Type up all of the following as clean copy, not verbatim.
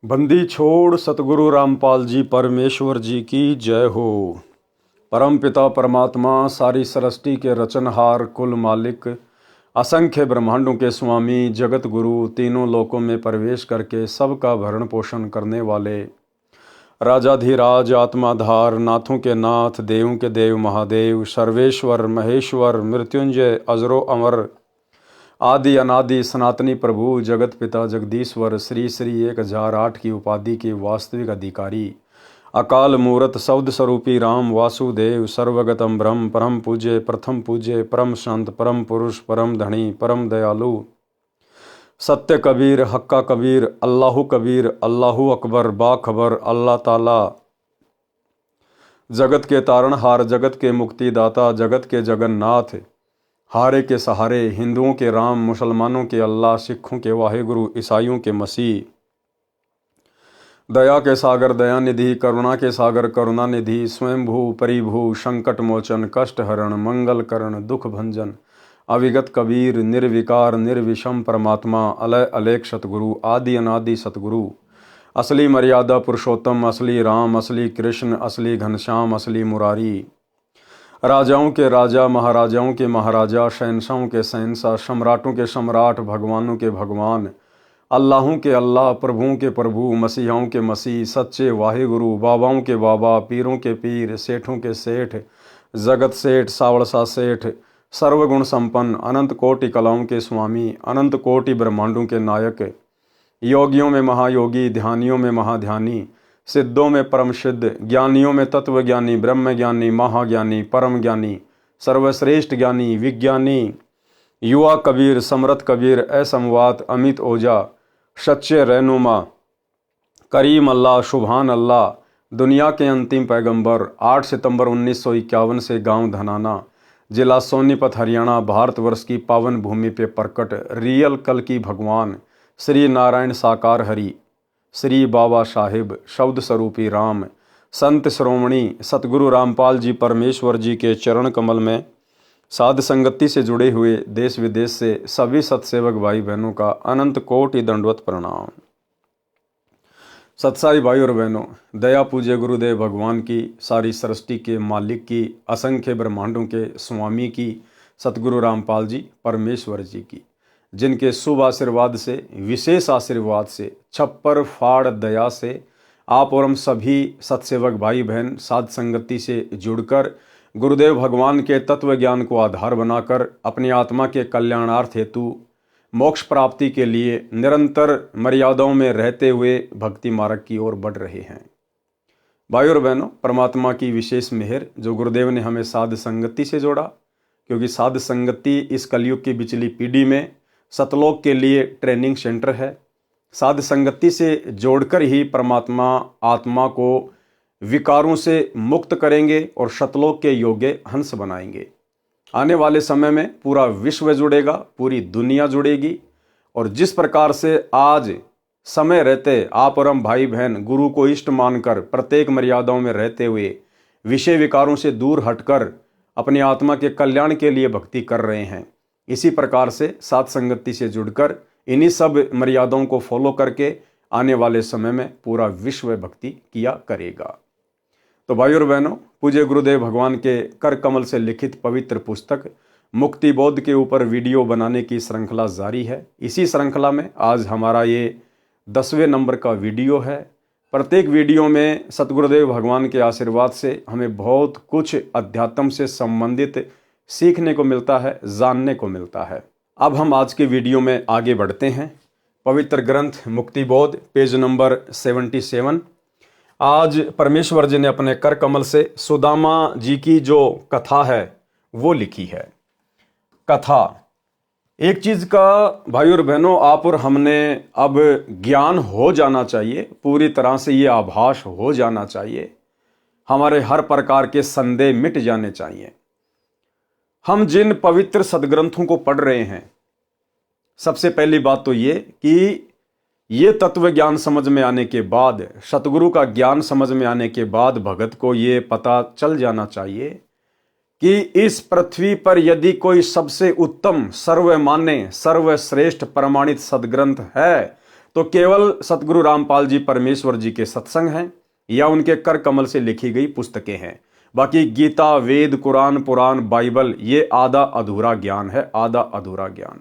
बंदी छोड़ सतगुरु रामपाल जी परमेश्वर जी की जय हो। परम पिता परमात्मा सारी सृष्टि के रचनहार कुल मालिक असंख्य ब्रह्मांडों के स्वामी जगत गुरु तीनों लोकों में प्रवेश करके सबका भरण पोषण करने वाले राजाधिराज आत्माधार नाथों के नाथ देवों के देव महादेव सर्वेश्वर महेश्वर मृत्युंजय अजरो अमर आदि अनादि सनातनी प्रभु जगत पिता जगदीश्वर श्री श्री 1008 की उपाधि के वास्तविक अधिकारी अकाल मूरत शब्द स्वरूपी राम वासुदेव सर्वगतम ब्रह्म परम पूज्य प्रथम पूज्य परम संत परम पुरुष परम धनी परम दयालु सत्य कबीर हक्का कबीर अल्लाहु अकबर बाखबर अल्लाह ताला जगत के तारणहार जगत के मुक्तिदाता जगत के जगन्नाथ हारे के सहारे हिंदुओं के राम मुसलमानों के अल्लाह सिखों के वाहेगुरु ईसाइयों के मसीह दया के सागर दयानिधि करुणा के सागर करुणानिधि स्वयंभू परिभू संकट मोचन कष्ट हरण मंगल करण दुख भंजन अविगत कबीर निर्विकार निर्विषम परमात्मा अलय अलेख सतगुरु आदि अनादि सतगुरु असली मर्यादा पुरुषोत्तम असली राम असली कृष्ण असली घनश्याम असली मुरारी राजाओं के राजा महाराजाओं के महाराजा शहंशाहों के शहंशाह सम्राटों के सम्राट भगवानों के भगवान अल्लाहों के अल्लाह प्रभुओं के प्रभु मसीहाओं के मसीह सच्चे वाहेगुरु बाबाओं के बाबा पीरों के पीर सेठों के सेठ जगत सेठ सावड़सा सेठ सर्वगुण संपन्न अनंत कोटि कलाओं के स्वामी अनंत कोटि ब्रह्मांडों के नायक योगियों में महायोगी ध्यानियों में महाध्यानी सिद्धों में परम सिद्ध ज्ञानियों में तत्व ज्ञानी ब्रह्म ज्ञानी महाज्ञानी परम ज्ञानी सर्वश्रेष्ठ ज्ञानी विज्ञानी युवा कबीर समरथ कबीर असमवात अमित ओझा सच्चे रहनुमा करीम अल्लाह शुभान अल्लाह दुनिया के अंतिम पैगंबर 8 सितंबर 1951 से गांव धनाना जिला सोनीपत हरियाणा भारतवर्ष की पावन भूमि पे प्रकट रियल कल की भगवान श्री नारायण साकार हरि श्री बाबा साहिब शब्द स्वरूपी राम संत श्रोमणी सतगुरु रामपाल जी परमेश्वर जी के चरण कमल में साध संगति से जुड़े हुए देश विदेश से सभी सतसेवक भाई बहनों का अनंत कोटि दंडवत प्रणाम। सत्साई भाई और बहनों, दया पूज्य गुरुदेव भगवान की सारी सृष्टि के मालिक की असंख्य ब्रह्मांडों के स्वामी की सतगुरु रामपाल जी परमेश्वर जी की जिनके शुभ आशीर्वाद से विशेष आशीर्वाद से छप्पर फाड़ दया से आप और हम सभी सत्सेवक भाई बहन साध संगति से जुड़कर गुरुदेव भगवान के तत्व ज्ञान को आधार बनाकर अपनी आत्मा के कल्याणार्थ हेतु मोक्ष प्राप्ति के लिए निरंतर मर्यादाओं में रहते हुए भक्ति मार्ग की ओर बढ़ रहे हैं। भाई और बहनों, परमात्मा की विशेष मेहर जो गुरुदेव ने हमें साध संगति से जोड़ा, क्योंकि साध संगति इस कलयुग की बिचली पीढ़ी में सतलोक के लिए ट्रेनिंग सेंटर है। साध संगति से जोड़कर ही परमात्मा आत्मा को विकारों से मुक्त करेंगे और सतलोक के योग्य हंस बनाएंगे। आने वाले समय में पूरा विश्व जुड़ेगा, पूरी दुनिया जुड़ेगी। और जिस प्रकार से आज समय रहते आप और हम भाई बहन गुरु को इष्ट मानकर प्रत्येक मर्यादाओं में रहते हुए विषय विकारों से दूर हटकर अपनी आत्मा के कल्याण के लिए भक्ति कर रहे हैं, इसी प्रकार से साध संगति से जुड़कर इन्हीं सब मर्यादाओं को फॉलो करके आने वाले समय में पूरा विश्व भक्ति किया करेगा। तो भाई और बहनों, पूज्य गुरुदेव भगवान के कर कमल से लिखित पवित्र पुस्तक मुक्ति बोध के ऊपर वीडियो बनाने की श्रृंखला जारी है। इसी श्रृंखला में आज हमारा ये 10वें नंबर का वीडियो है। प्रत्येक वीडियो में सतगुरुदेव भगवान के आशीर्वाद से हमें बहुत कुछ अध्यात्म से संबंधित सीखने को मिलता है, जानने को मिलता है। अब हम आज के वीडियो में आगे बढ़ते हैं। पवित्र ग्रंथ मुक्ति बोध पेज नंबर 77। आज परमेश्वर जी ने अपने कर कमल से सुदामा जी की जो कथा है वो लिखी है। कथा एक चीज का भाई और बहनों, आप और हमने अब ज्ञान हो जाना चाहिए, पूरी तरह से ये आभास हो जाना चाहिए, हमारे हर प्रकार के संदेह मिट जाने चाहिए। हम जिन पवित्र सदग्रंथों को पढ़ रहे हैं, सबसे पहली बात तो ये कि ये तत्व ज्ञान समझ में आने के बाद, सतगुरु का ज्ञान समझ में आने के बाद भगत को ये पता चल जाना चाहिए कि इस पृथ्वी पर यदि कोई सबसे उत्तम सर्वमान्य सर्वश्रेष्ठ प्रमाणित सदग्रंथ है तो केवल सतगुरु रामपाल जी परमेश्वर जी के सत्संग हैं या उनके कर कमल से लिखी गई पुस्तकें हैं। बाकी गीता, वेद, कुरान, पुराण, बाइबल ये आधा अधूरा ज्ञान है, आधा अधूरा ज्ञान।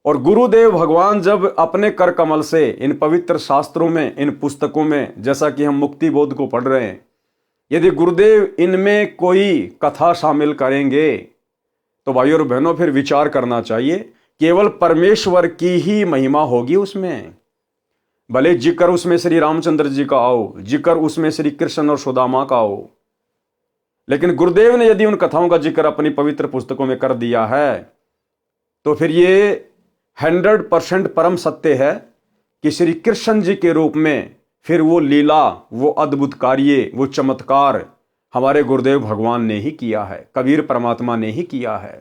और गुरुदेव भगवान जब अपने कर कमल से इन पवित्र शास्त्रों में, इन पुस्तकों में, जैसा कि हम मुक्ति बोध को पढ़ रहे हैं, यदि गुरुदेव इनमें कोई कथा शामिल करेंगे तो भाइयों और बहनों फिर विचार करना चाहिए, केवल परमेश्वर की ही महिमा होगी उसमें। भले जिक्र उसमें श्री रामचंद्र जी का आओ, जिक्र उसमें श्री कृष्ण और सुदामा का आओ, लेकिन गुरुदेव ने यदि उन कथाओं का जिक्र अपनी पवित्र पुस्तकों में कर दिया है तो फिर ये 100% परम सत्य है कि श्री कृष्ण जी के रूप में फिर वो लीला, वो अद्भुत कार्य, वो चमत्कार हमारे गुरुदेव भगवान ने ही किया है, कबीर परमात्मा ने ही किया है।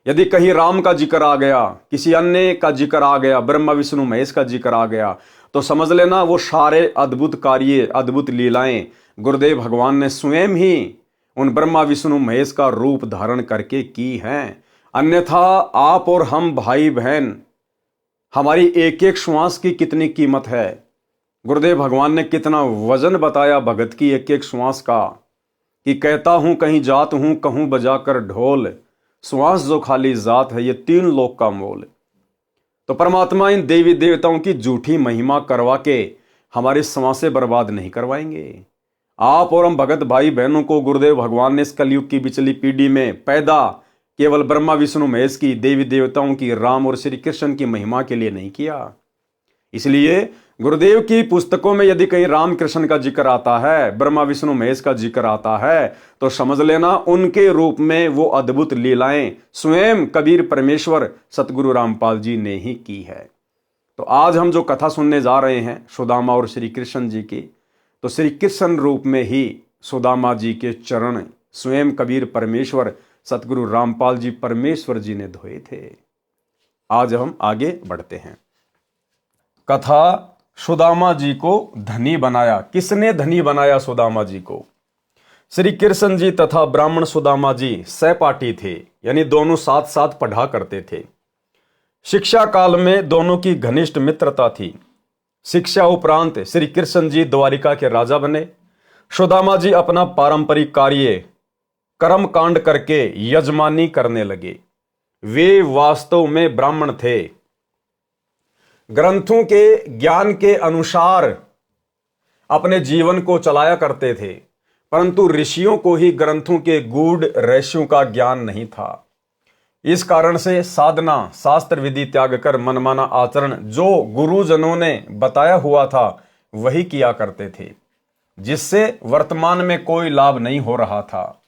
यदि कहीं राम का जिक्र आ गया, किसी अन्य का जिक्र आ गया, ब्रह्मा विष्णु महेश का जिक्र आ गया, तो समझ लेना वो सारे अद्भुत कार्य, अद्भुत लीलाएं गुरुदेव भगवान ने स्वयं ही उन ब्रह्मा विष्णु महेश का रूप धारण करके की हैं। अन्यथा आप और हम भाई बहन, हमारी एक एक श्वास की कितनी कीमत है। गुरुदेव भगवान ने कितना वजन बताया भगत की एक एक श्वास का, कि कहता हूं कहीं जात हूं, कहूं बजाकर ढोल, श्वास जो खाली जात है ये 3 लोक का मोल। तो परमात्मा इन देवी देवताओं की झूठी महिमा करवा के हमारे समाज से बर्बाद नहीं करवाएंगे। आप और हम भगत भाई बहनों को गुरुदेव भगवान ने इस कलयुग की पिछली पीढ़ी में पैदा केवल ब्रह्मा विष्णु महेश की, देवी देवताओं की, राम और श्री कृष्ण की महिमा के लिए नहीं किया। इसलिए गुरुदेव की पुस्तकों में यदि कहीं राम कृष्ण का जिक्र आता है, ब्रह्मा विष्णु महेश का जिक्र आता है, तो समझ लेना उनके रूप में वो अद्भुत लीलाएं स्वयं कबीर परमेश्वर सतगुरु रामपाल जी ने ही की है। तो आज हम जो कथा सुनने जा रहे हैं सुदामा और श्री कृष्ण जी की, तो श्री कृष्ण रूप में ही सुदामा जी के चरण स्वयं कबीर परमेश्वर सतगुरु रामपाल जी परमेश्वर जी ने धोए थे। आज हम आगे बढ़ते हैं। कथा सुदामा जी को धनी बनाया। किसने धनी बनाया सुदामा जी को? श्री कृष्ण जी तथा ब्राह्मण सुदामा जी सहपाठी थे, यानी दोनों साथ साथ पढ़ा करते थे। शिक्षा काल में दोनों की घनिष्ठ मित्रता थी। शिक्षा उपरांत श्री कृष्ण जी द्वारिका के राजा बने। सुदामा जी अपना पारंपरिक कार्य कर्म कांड करके यजमानी करने लगे। वे वास्तव में ब्राह्मण थे, ग्रंथों के ज्ञान के अनुसार अपने जीवन को चलाया करते थे, परंतु ऋषियों को ही ग्रंथों के गूढ़ रहस्यों का ज्ञान नहीं था। इस कारण से साधना, शास्त्र विधि त्याग कर मनमाना आचरण जो गुरुजनों ने बताया हुआ था वही किया करते थे, जिससे वर्तमान में कोई लाभ नहीं हो रहा था।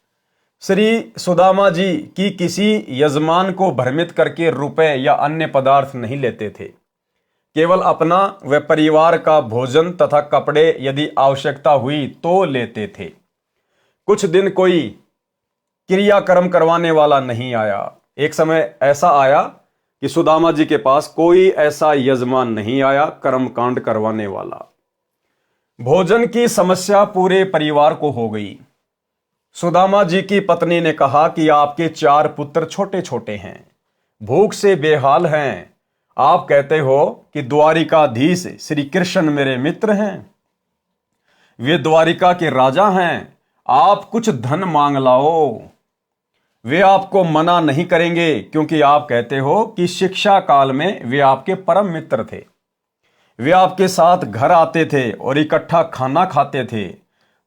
श्री सुदामा जी की किसी यजमान को भ्रमित करके रुपए या अन्य पदार्थ नहीं लेते थे। केवल अपना व परिवार का भोजन तथा कपड़े यदि आवश्यकता हुई तो लेते थे। कुछ दिन कोई क्रियाकर्म करवाने वाला नहीं आया। एक समय ऐसा आया कि सुदामा जी के पास कोई ऐसा यजमान नहीं आया कर्मकांड करवाने वाला। भोजन की समस्या पूरे परिवार को हो गई। सुदामा जी की पत्नी ने कहा कि आपके 4 पुत्र छोटे छोटे हैं, भूख से बेहाल हैं। आप कहते हो कि द्वारिकाधीश श्री कृष्ण मेरे मित्र हैं, वे द्वारिका के राजा हैं, आप कुछ धन मांग लाओ। वे आपको मना नहीं करेंगे, क्योंकि आप कहते हो कि शिक्षा काल में वे आपके परम मित्र थे। वे आपके साथ घर आते थे और इकट्ठा खाना खाते थे।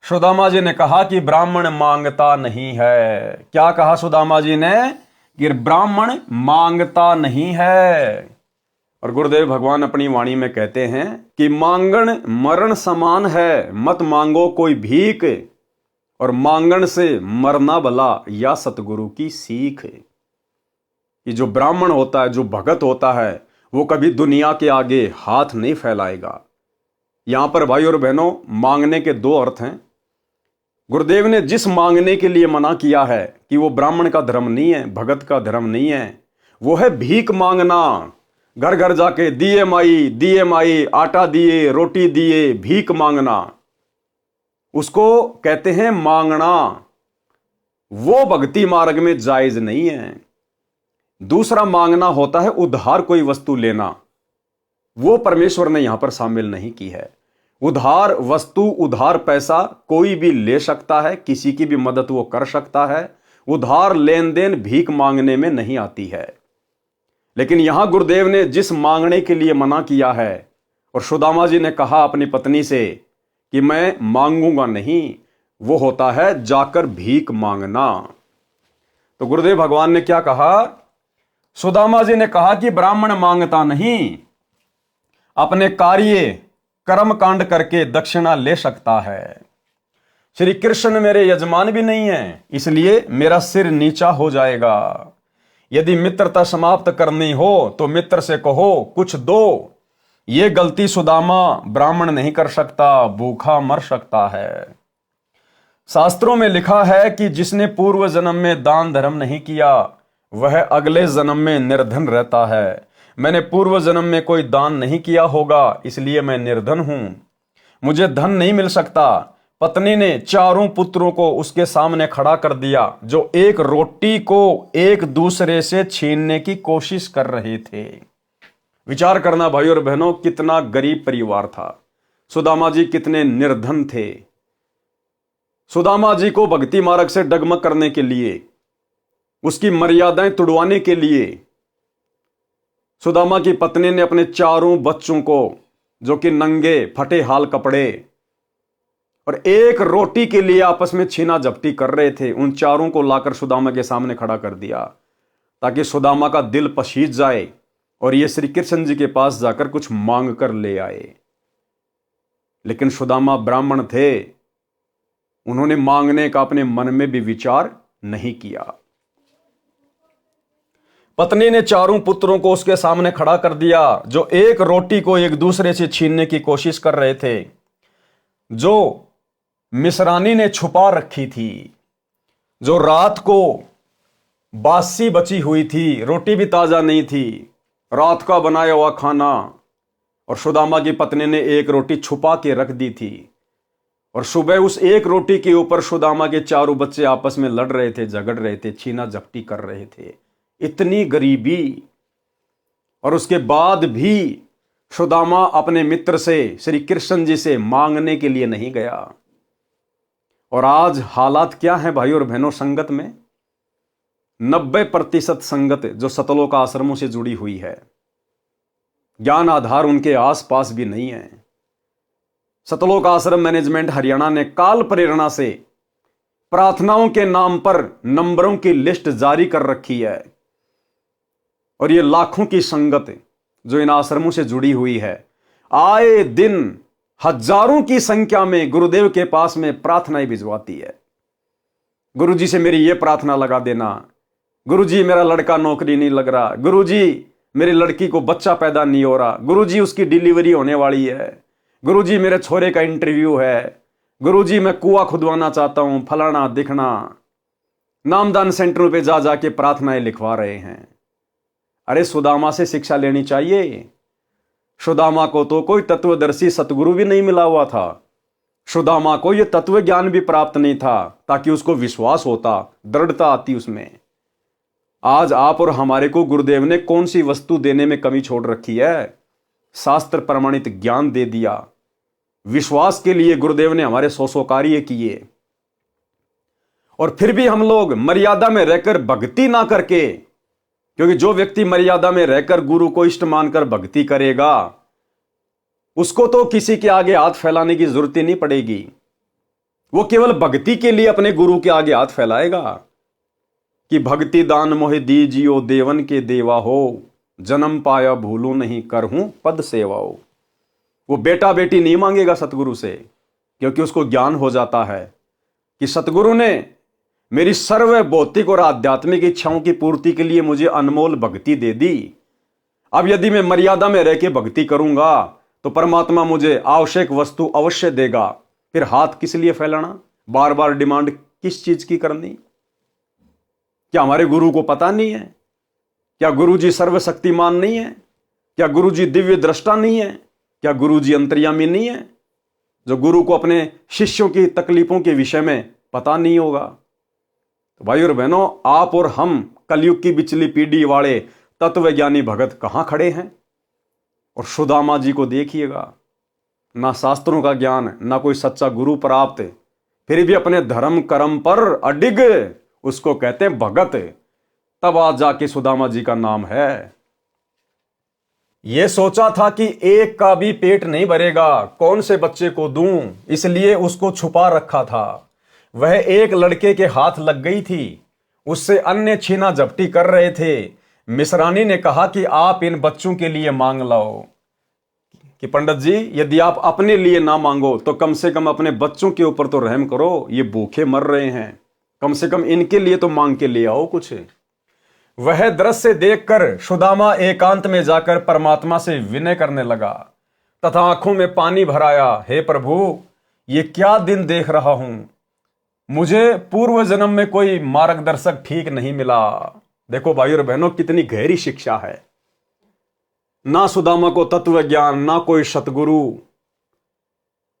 सुदामा जी ने कहा कि ब्राह्मण मांगता नहीं है। क्या कहा सुदामा जी ने? कि ब्राह्मण मांगता नहीं है। और गुरुदेव भगवान अपनी वाणी में कहते हैं कि मांगण मरण समान है, मत मांगो कोई भीख, और मांगण से मरना भला या सतगुरु की सीख। कि जो ब्राह्मण होता है, जो भगत होता है, वो कभी दुनिया के आगे हाथ नहीं फैलाएगा। यहां पर भाई और बहनों मांगने के 2 अर्थ हैं। गुरुदेव ने जिस मांगने के लिए मना किया है कि वो ब्राह्मण का धर्म नहीं है, भगत का धर्म नहीं है, वो है भीख मांगना। घर घर जाके दिए माई, आटा दिए, रोटी दिए, भीख मांगना, उसको कहते हैं मांगना। वो भक्ति मार्ग में जायज नहीं है। दूसरा मांगना होता है उधार कोई वस्तु लेना, वो परमेश्वर ने यहां पर शामिल नहीं की है। उधार वस्तु, उधार पैसा कोई भी ले सकता है, किसी की भी मदद वो कर सकता है। उधार लेन देन भीख मांगने में नहीं आती है। लेकिन यहां गुरुदेव ने जिस मांगने के लिए मना किया है, और सुदामा जी ने कहा अपनी पत्नी से कि मैं मांगूंगा नहीं, वो होता है जाकर भीख मांगना। तो गुरुदेव भगवान ने क्या कहा? सुदामा जी ने कहा कि ब्राह्मण मांगता नहीं, अपने कार्य कर्म कांड करके दक्षिणा ले सकता है। श्री कृष्ण मेरे यजमान भी नहीं है, इसलिए मेरा सिर नीचा हो जाएगा। यदि मित्रता समाप्त करनी हो तो मित्र से कहो कुछ दो। ये गलती सुदामा ब्राह्मण नहीं कर सकता, भूखा मर सकता है। शास्त्रों में लिखा है कि जिसने पूर्व जन्म में दान धर्म नहीं किया वह अगले जन्म में निर्धन रहता है। मैंने पूर्व जन्म में कोई दान नहीं किया होगा, इसलिए मैं निर्धन हूं, मुझे धन नहीं मिल सकता। पत्नी ने चारों पुत्रों को उसके सामने खड़ा कर दिया, जो एक रोटी को एक दूसरे से छीनने की कोशिश कर रहे थे। विचार करना भाई और बहनों, कितना गरीब परिवार था। सुदामा जी कितने निर्धन थे। सुदामा जी को भक्ति मार्ग से डगमग करने के लिए, उसकी मर्यादाएं तुड़वाने के लिए सुदामा की पत्नी ने अपने चारों बच्चों को, जो कि नंगे फटे हाल कपड़े और एक रोटी के लिए आपस में छीना झपटी कर रहे थे, उन चारों को लाकर सुदामा के सामने खड़ा कर दिया, ताकि सुदामा का दिल पसीज जाए और ये श्री कृष्ण जी के पास जाकर कुछ मांग कर ले आए। लेकिन सुदामा ब्राह्मण थे, उन्होंने मांगने का अपने मन में भी विचार नहीं किया। पत्नी ने चारों पुत्रों को उसके सामने खड़ा कर दिया, जो एक रोटी को एक दूसरे से छीनने की कोशिश कर रहे थे, जो मिश्रानी ने छुपा रखी थी, जो रात को बासी बची हुई थी, रोटी भी ताजा नहीं थी, रात का बनाया हुआ खाना। और सुदामा की पत्नी ने एक रोटी छुपा के रख दी थी, और सुबह उस एक रोटी के ऊपर सुदामा के चारों बच्चे आपस में लड़ रहे थे, झगड़ रहे थे, छीना झपटी कर रहे थे। इतनी गरीबी, और उसके बाद भी सुदामा अपने मित्र से, श्री कृष्ण जी से मांगने के लिए नहीं गया। और आज हालात क्या है भाई और बहनों संगत में? 90% संगत जो सतलोक आश्रमों से जुड़ी हुई है, ज्ञान आधार उनके आसपास भी नहीं है। सतलोक आश्रम मैनेजमेंट हरियाणा ने काल प्रेरणा से प्रार्थनाओं के नाम पर नंबरों की लिस्ट जारी कर रखी है, और ये लाखों की संगत जो इन आश्रमों से जुड़ी हुई है, आए दिन हजारों की संख्या में गुरुदेव के पास में प्रार्थनाएं भिजवाती है। गुरुजी से मेरी ये प्रार्थना लगा देना, गुरुजी मेरा लड़का नौकरी नहीं लग रहा, गुरुजी मेरी लड़की को बच्चा पैदा नहीं हो रहा, गुरुजी उसकी डिलीवरी होने वाली है, गुरुजी मेरे छोरे का इंटरव्यू है, गुरुजी मैं कुआं खुदवाना चाहता हूं, फलाना दिखना। नामदान सेंटरों पे जा जाके प्रार्थनाएं लिखवा रहे हैं। अरे सुदामा से शिक्षा लेनी चाहिए। सुदामा को तो कोई तत्वदर्शी सतगुरु भी नहीं मिला हुआ था। सुदामा को यह तत्व ज्ञान भी प्राप्त नहीं था, ताकि उसको विश्वास होता, दृढ़ता आती उसमें। आज आप और हमारे को गुरुदेव ने कौन सी वस्तु देने में कमी छोड़ रखी है? शास्त्र प्रमाणित ज्ञान दे दिया। विश्वास के लिए गुरुदेव ने हमारे 100 कार्य किए, और फिर भी हम लोग मर्यादा में रहकर भक्ति ना करके, क्योंकि जो व्यक्ति मर्यादा में रहकर गुरु को इष्ट मानकर भक्ति करेगा, उसको तो किसी के आगे हाथ फैलाने की जरूरत ही नहीं पड़ेगी। वो केवल भक्ति के लिए अपने गुरु के आगे हाथ फैलाएगा कि भक्ति दान मोहि दीजियो देवन के देवा हो, जन्म पाया भूलू नहीं करहूं पद सेवाओ। वो बेटा बेटी नहीं मांगेगा सतगुरु से, क्योंकि उसको ज्ञान हो जाता है कि सतगुरु ने मेरी सर्व भौतिक और आध्यात्मिक इच्छाओं की पूर्ति के लिए मुझे अनमोल भक्ति दे दी। अब यदि मैं मर्यादा में रह के भक्ति करूंगा तो परमात्मा मुझे आवश्यक वस्तु अवश्य देगा। फिर हाथ किस लिए फैलाना, बार बार डिमांड किस चीज की करनी? क्या हमारे गुरु को पता नहीं है? क्या गुरु जी सर्वशक्तिमान नहीं है? क्या गुरु जी दिव्य दृष्टा नहीं है? क्या गुरु जी अंतर्यामी नहीं है, जो गुरु को अपने शिष्यों की तकलीफों के विषय में पता नहीं होगा? तो भाई और बहनों, आप और हम कलयुग की बिचली पीढ़ी वाले तत्वज्ञानी भगत कहाँ खड़े हैं। और सुदामा जी को देखिएगा, ना शास्त्रों का ज्ञान, ना कोई सच्चा गुरु प्राप्त, फिर भी अपने धर्म कर्म पर अडिग, उसको कहते हैं भगत। तब आज जाके सुदामा जी का नाम है। ये सोचा था कि एक का भी पेट नहीं भरेगा, कौन से बच्चे को दूं, इसलिए उसको छुपा रखा था। वह एक लड़के के हाथ लग गई थी, उससे अन्य छीना झपटी कर रहे थे। मिसरानी ने कहा कि आप इन बच्चों के लिए मांग लाओ। कि पंडित जी, यदि आप अपने लिए ना मांगो तो कम से कम अपने बच्चों के ऊपर तो रहम करो, ये भूखे मर रहे हैं, कम से कम इनके लिए तो मांग के ले आओ कुछ। वह दृश्य देखकर सुदामा एकांत में जाकर परमात्मा से विनय करने लगा तथा आंखों में पानी भराया। हे प्रभु, ये क्या दिन देख रहा हूं, मुझे पूर्व जन्म में कोई मार्गदर्शक ठीक नहीं मिला। देखो भाई और बहनों, कितनी गहरी शिक्षा है। ना सुदामा को तत्व ज्ञान, ना कोई सतगुरु,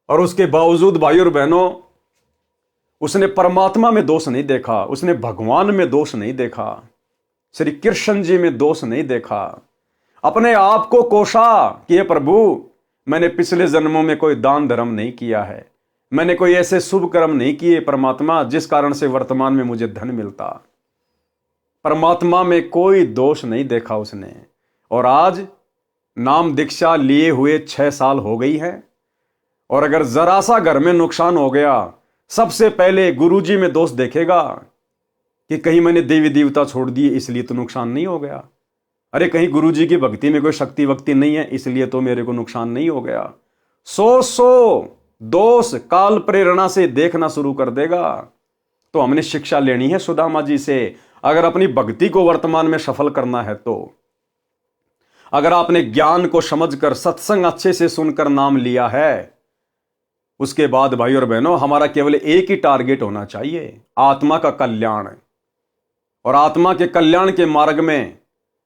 और उसके बावजूद भाई और बहनों उसने परमात्मा में दोष नहीं देखा, उसने भगवान में दोष नहीं देखा, श्री कृष्ण जी में दोष नहीं देखा। अपने आप को कोसा कि हे प्रभु, मैंने पिछले जन्मों में कोई दान धर्म नहीं किया है, मैंने कोई ऐसे शुभ कर्म नहीं किए परमात्मा जिस कारण से वर्तमान में मुझे धन मिलता। परमात्मा में कोई दोष नहीं देखा उसने। और आज नाम दीक्षा लिए हुए 6 साल हो गई है, और अगर जरा सा घर में नुकसान हो गया, सबसे पहले गुरुजी में दोष देखेगा कि कहीं मैंने देवी देवता छोड़ दिए इसलिए तो नुकसान नहीं हो गया। अरे कहीं गुरुजी की भक्ति में कोई शक्ति वक्ति नहीं है इसलिए तो मेरे को नुकसान नहीं हो गया। 100 दोष काल प्रेरणा से देखना शुरू कर देगा। तो हमने शिक्षा लेनी है सुदामा जी से, अगर अपनी भक्ति को वर्तमान में सफल करना है तो। अगर आपने ज्ञान को समझकर सत्संग अच्छे से सुनकर नाम लिया है, उसके बाद भाई और बहनों हमारा केवल एक ही टारगेट होना चाहिए, आत्मा का कल्याण। और आत्मा के कल्याण के मार्ग में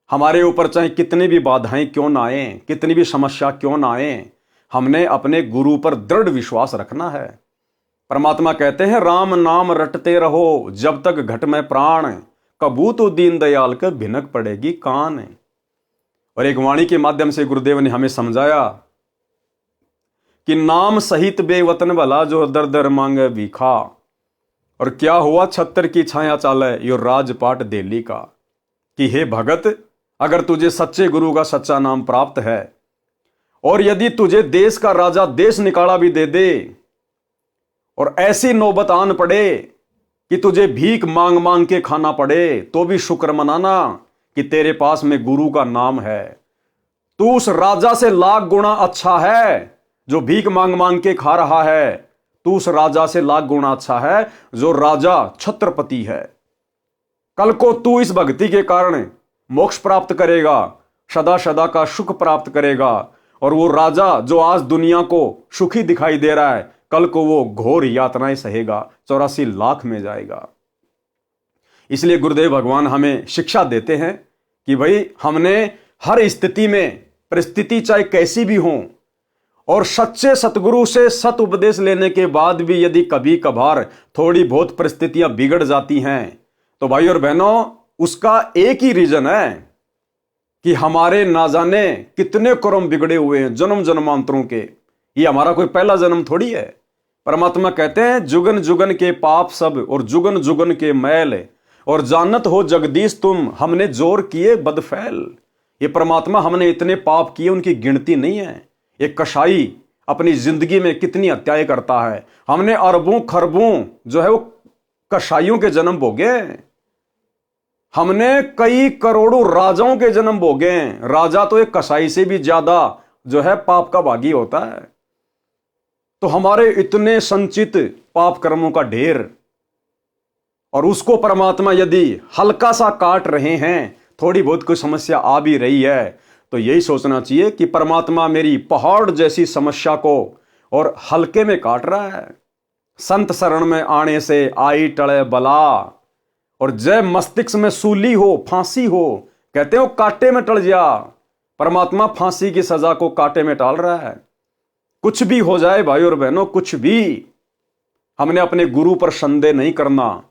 हमारे ऊपर चाहे कितनी भी बाधाएं क्यों ना आए, कितनी भी समस्या क्यों ना आए, हमने अपने गुरु पर दृढ़ विश्वास रखना है। परमात्मा कहते हैं, राम नाम रटते रहो जब तक घट में प्राण, कबू तो दीन दयाल के भिनक पड़ेगी कान। और एक वाणी के माध्यम से गुरुदेव ने हमें समझाया कि नाम सहित बेवतन भला जो दर दर मांगे भीखा। और क्या हुआ, 76 की छाया चाले यो राजपाट दिल्ली का। कि हे भगत, अगर तुझे सच्चे गुरु का सच्चा नाम प्राप्त है, और यदि तुझे देश का राजा देश निकाला भी दे दे, और ऐसी नौबत आन पड़े कि तुझे भीख मांग मांग के खाना पड़े, तो भी शुक्र मनाना कि तेरे पास में गुरु का नाम है। तू उस राजा से लाख गुना अच्छा है जो भीख मांग मांग के खा रहा है, तू उस राजा से लाख गुना अच्छा है जो राजा छत्रपति है। कल को तू इस भक्ति के कारण मोक्ष प्राप्त करेगा, सदा सदा का सुख प्राप्त करेगा। और वो राजा जो आज दुनिया को सुखी दिखाई दे रहा है, कल को वो घोर यातनाएं सहेगा, 84 लाख में जाएगा। इसलिए गुरुदेव भगवान हमें शिक्षा देते हैं कि भाई हमने हर स्थिति में, परिस्थिति चाहे कैसी भी हो, और सच्चे सतगुरु से सत उपदेश लेने के बाद भी यदि कभी कभार थोड़ी बहुत परिस्थितियां बिगड़ जाती हैं, तो भाई और बहनों उसका एक ही रीजन है कि हमारे ना जाने कितने कर्म बिगड़े हुए हैं जन्म जन्मांतरों के। ये हमारा कोई पहला जन्म थोड़ी है। परमात्मा कहते हैं, जुगन जुगन के पाप सब और जुगन जुगन के मैल, और जानत हो जगदीश तुम हमने जोर किए बदफैल। ये परमात्मा हमने इतने पाप किए उनकी गिनती नहीं है। एक कसाई अपनी जिंदगी में कितनी हत्याएं करता है, हमने अरबों खरबों जो है वो कसाईयों के जन्म भोगे, हमने कई करोड़ों राजाओं के जन्म भोगे। राजा तो एक कसाई से भी ज्यादा जो है पाप का भागी होता है। तो हमारे इतने संचित पाप कर्मों का ढेर, और उसको परमात्मा यदि हल्का सा काट रहे हैं, थोड़ी बहुत कोई समस्या आ भी रही है, तो यही सोचना चाहिए कि परमात्मा मेरी पहाड़ जैसी समस्या को और हल्के में काट रहा है। संत शरण में आने से आई टले बला, और जय मस्तिष्क में सूली हो, फांसी हो, कहते हो कांटे में टल जा। परमात्मा फांसी की सजा को कांटे में टाल रहा है। कुछ भी हो जाए भाई और बहनों, कुछ भी, हमने अपने गुरु पर संदेह नहीं करना,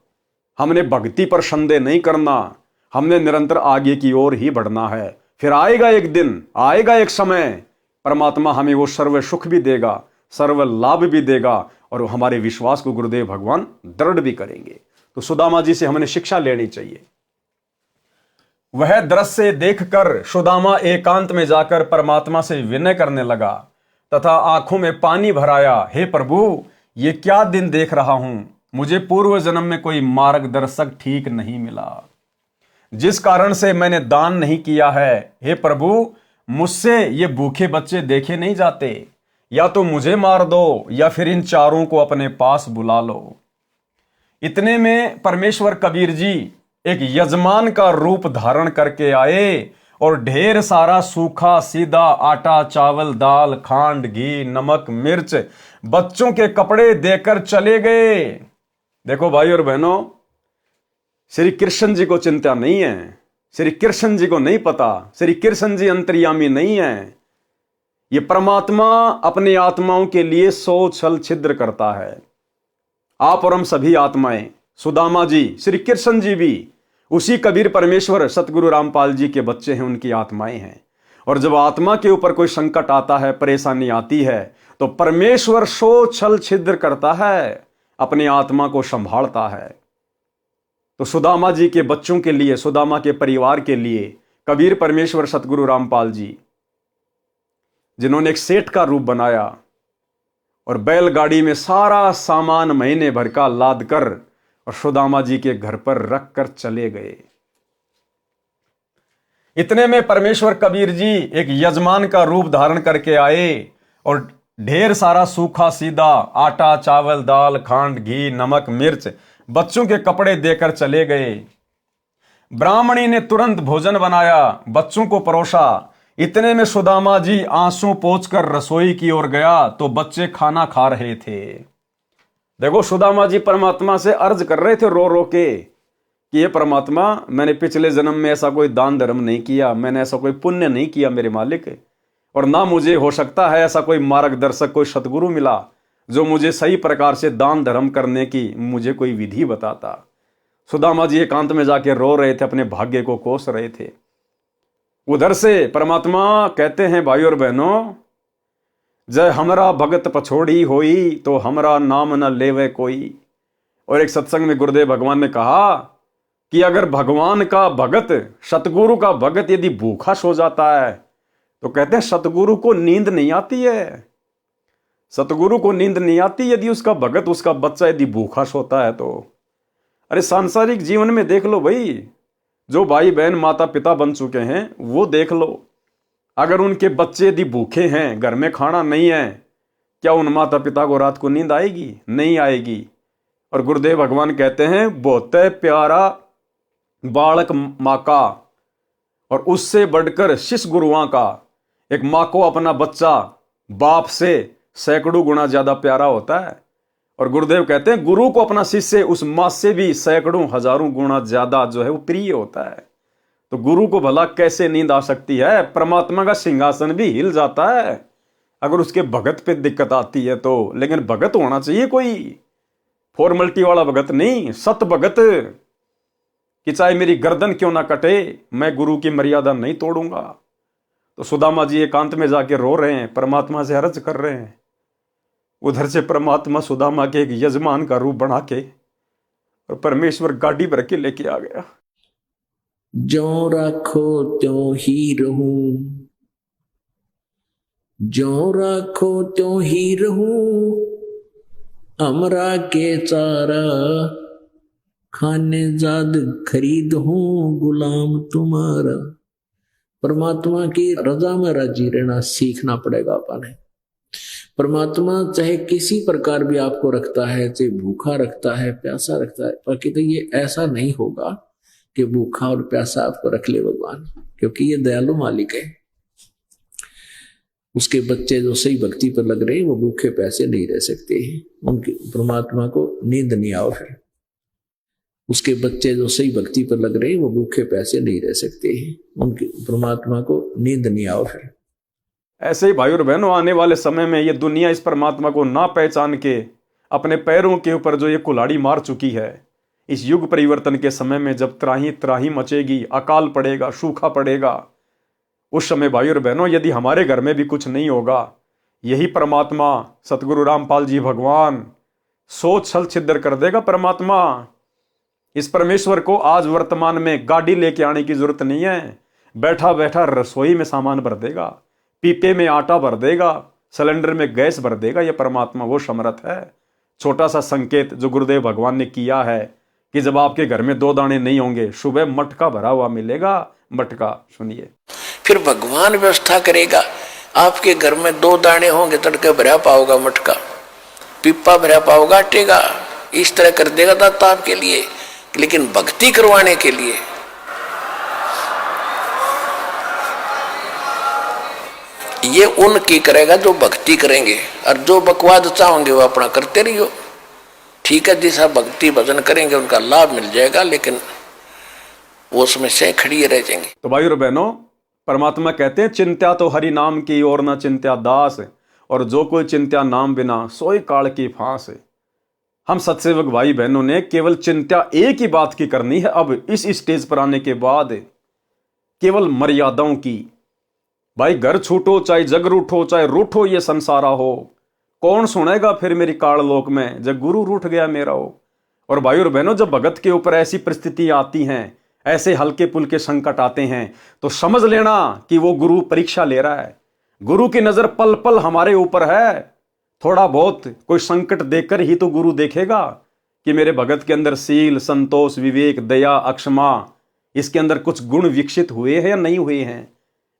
हमने भक्ति पर संदेह नहीं करना, हमने निरंतर आगे की ओर ही बढ़ना है। फिर आएगा एक दिन, आएगा एक समय, परमात्मा हमें वो सर्व सुख भी देगा, सर्व लाभ भी देगा, और हमारे विश्वास को गुरुदेव भगवान दृढ़ भी करेंगे। तो सुदामा जी से हमने शिक्षा लेनी चाहिए। वह दृश्य देखकर सुदामा एकांत में जाकर परमात्मा से विनय करने लगा तथा आंखों में पानी भराया, हे प्रभु, ये क्या दिन देख रहा हूं। मुझे पूर्व जन्म में कोई मार्गदर्शक ठीक नहीं मिला, जिस कारण से मैंने दान नहीं किया है। हे प्रभु, मुझसे ये भूखे बच्चे देखे नहीं जाते। या तो मुझे मार दो या फिर इन चारों को अपने पास बुला लो। इतने में परमेश्वर कबीर जी एक यजमान का रूप धारण करके आए और ढेर सारा सूखा सीधा आटा, चावल, दाल, खांड, घी, नमक, मिर्च बच्चों के कपड़े देकर चले गए। देखो भाई और बहनों, श्री कृष्ण जी को चिंता नहीं है, श्री कृष्ण जी को नहीं पता, श्री कृष्ण जी अंतर्यामी नहीं है। ये परमात्मा अपनी आत्माओं के लिए 100 छल छिद्र करता है। आप और हम सभी आत्माएं, सुदामा जी, श्री कृष्ण जी भी उसी कबीर परमेश्वर सतगुरु रामपाल जी के बच्चे हैं, उनकी आत्माएं हैं। और जब आत्मा के ऊपर कोई संकट आता है, परेशानी आती है, तो परमेश्वर 100 छल छिद्र करता है, अपनी आत्मा को संभालता है। तो सुदामा जी के बच्चों के लिए, सुदामा के परिवार के लिए कबीर परमेश्वर सतगुरु रामपाल जी, जिन्होंने एक सेठ का रूप बनाया और बैलगाड़ी में सारा सामान महीने भर का लाद कर और सुदामा जी के घर पर रख कर चले गए। इतने में परमेश्वर कबीर जी एक यजमान का रूप धारण करके आए और ढेर सारा सूखा सीधा आटा, चावल, दाल, खांड, घी, नमक, मिर्च बच्चों के कपड़े देकर चले गए। ब्राह्मणी ने तुरंत भोजन बनाया, बच्चों को परोसा। इतने में सुदामा जी आंसू पोंछकर रसोई की ओर गया तो बच्चे खाना खा रहे थे। देखो, सुदामा जी परमात्मा से अर्ज कर रहे थे रो रो के कि ये परमात्मा, मैंने पिछले जन्म में ऐसा कोई दान धर्म नहीं किया, मैंने ऐसा कोई पुण्य नहीं किया मेरे मालिक, और ना मुझे हो सकता है ऐसा कोई मार्गदर्शक, कोई सतगुरु मिला जो मुझे सही प्रकार से दान धर्म करने की मुझे कोई विधि बताता। सुदामा जी एकांत में जाके रो रहे थे, अपने भाग्य को कोस रहे थे। उधर से परमात्मा कहते हैं, भाई और बहनों, जय हमरा भगत पछोड़ी होई तो हमरा नाम न लेवे कोई। और एक सत्संग में गुरुदेव भगवान ने कहा कि अगर भगवान का भगत, सतगुरु का भगत यदि भूखा सो जाता है तो कहते हैं सतगुरु को नींद नहीं आती है। सतगुरु को नींद नहीं आती यदि उसका भगत, उसका बच्चा यदि भूखा सोता है तो। अरे सांसारिक जीवन में देख लो भाई, जो भाई बहन माता पिता बन चुके हैं वो देख लो, अगर उनके बच्चे यदि भूखे हैं, घर में खाना नहीं है, क्या उन माता पिता को रात को नींद आएगी? नहीं आएगी। और गुरुदेव भगवान कहते हैं, बहुत प्यारा बालक माँ का और उससे बढ़कर शिष्य गुरुआं का। एक माँ को अपना बच्चा बाप से सैकड़ों गुना ज्यादा प्यारा होता है, और गुरुदेव कहते हैं गुरु को अपना शिष्य उस माँ से भी सैकड़ों हजारों गुना ज्यादा जो है वो प्रिय होता है। तो गुरु को भला कैसे नींद आ सकती है? परमात्मा का सिंहासन भी हिल जाता है अगर उसके भगत पे दिक्कत आती है तो। लेकिन भगत होना चाहिए कोई फॉर्मेलिटी वाला भगत नहीं, सत भगत, कि चाहे मेरी गर्दन क्यों ना कटे, मैं गुरु की मर्यादा नहीं तोड़ूंगा। तो सुदामा जी एकांत में जाके रो रहे हैं, परमात्मा से अर्ज कर रहे हैं। उधर से परमात्मा सुदामा के एक यजमान का रूप बना के और परमेश्वर गाड़ी भर के लेके आ गया। ज्यों राखो त्यों ही रहूं, ज्यों राखो त्यों ही रहूं, हमरा के चारा खाने जाद खरीद हूं, गुलाम तुम्हारा। परमात्मा की रजा में राजी रहना सीखना पड़ेगा अपने। परमात्मा चाहे किसी प्रकार भी आपको रखता है, चाहे भूखा रखता है, प्यासा रखता है, बाकी तो ये ऐसा नहीं होगा कि भूखा और प्यासा आपको रख ले भगवान, क्योंकि ये दयालु मालिक है। उसके बच्चे जो सही भक्ति पर लग रहे हैं वो भूखे प्यासे नहीं रह सकते, उनके परमात्मा को नींद नहीं आओ। फिर उसके बच्चे जो सही भक्ति पर लग रहे हैं वो भूखे प्यासे नहीं रह सकते, उनके परमात्मा को नींद नहीं आओ। फिर ऐसे ही भाई और बहनों, आने वाले समय में ये दुनिया इस परमात्मा को ना पहचान के अपने पैरों के ऊपर जो ये कुल्हाड़ी मार चुकी है, इस युग परिवर्तन के समय में जब त्राही त्राही मचेगी, अकाल पड़ेगा, सूखा पड़ेगा, उस समय भाई और बहनों यदि हमारे घर में भी कुछ नहीं होगा, यही परमात्मा सतगुरु रामपाल जी भगवान सोच छल छिद्र कर देगा। परमात्मा इस परमेश्वर को आज वर्तमान में गाड़ी लेके आने की जरूरत नहीं है, बैठा बैठा रसोई में सामान भर देगा, पीपे में आटा भर देगा, सिलेंडर में गैस भर देगा। यह परमात्मा वो समर्थ है। छोटा सा संकेत जो गुरुदेव भगवान ने किया है कि जब आपके घर में 2 दाने नहीं होंगे, सुबह मटका भरा हुआ मिलेगा। मटका सुनिए, फिर भगवान व्यवस्था करेगा। आपके घर में 2 दाने होंगे, तड़के भरा पाओगा मटका, पिप्पा भरा पाओगा आटे का, इस तरह कर देगा दाता आपके लिए। लेकिन भक्ति करवाने के लिए ये उनकी करेगा जो भक्ति करेंगे, और जो बकवाद चाहोगे वो अपना करते रहियो। ठीक है, जैसा भक्ति भजन करेंगे उनका लाभ मिल जाएगा, लेकिन वो समस्याएं खड़ी रह जाएंगी। तो भाई और बहनों, परमात्मा कहते हैं चिंत्या तो हरि नाम की और न चिंत्या दास, और जो कोई चिंत्या नाम बिना सोई काल की फांस। हम सत्सेवक भाई बहनों ने केवल चिंत्या एक ही बात की करनी है अब इस स्टेज पर आने के बाद, केवल मर्यादाओं की। भाई घर छूटो चाहे जग रूठो, चाहे रूठो ये संसारा हो, कौन सुनेगा फिर मेरी काल लोक में जब गुरु रूठ गया मेरा हो। और भाई और बहनों, जब भगत के ऊपर ऐसी परिस्थिति आती हैं, ऐसे हल्के पुल्के संकट आते हैं, तो समझ लेना कि वो गुरु परीक्षा ले रहा है। गुरु की नजर पल पल हमारे ऊपर है। थोड़ा बहुत कोई संकट देखकर ही तो गुरु देखेगा कि मेरे भगत के अंदर सील, संतोष, विवेक, दया, अक्षमा, इसके अंदर कुछ गुण विकसित हुए हैं या नहीं हुए हैं।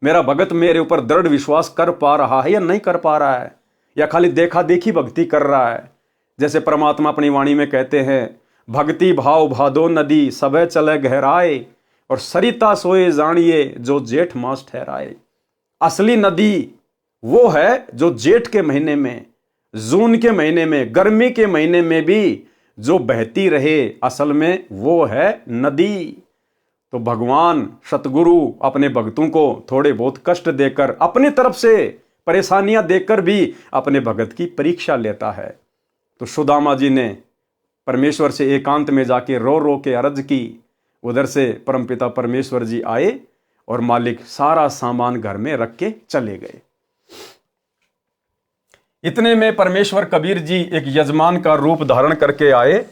मेरा भगत मेरे ऊपर दृढ़ विश्वास कर पा रहा है या नहीं कर पा रहा है, या खाली देखा देखी भक्ति कर रहा है। जैसे परमात्मा अपनी वाणी में कहते हैं, भक्ति भाव भादो नदी सबे चले गहराए, और सरिता सोए जानिए जो जेठ मास ठहराए। असली नदी वो है जो जेठ के महीने में, जून के महीने में, गर्मी के महीने में भी जो बहती रहे, असल में वो है नदी। तो भगवान सतगुरु अपने भक्तों को थोड़े बहुत कष्ट देकर, अपनी तरफ से परेशानियां देकर भी अपने भगत की परीक्षा लेता है। तो सुदामा जी ने परमेश्वर से एकांत में जाके रो रो के अर्ज की। उधर से परमपिता परमेश्वर जी आए और मालिक सारा सामान घर में रख के चले गए। इतने में परमेश्वर कबीर जी एक यजमान का रूप धारण करके आए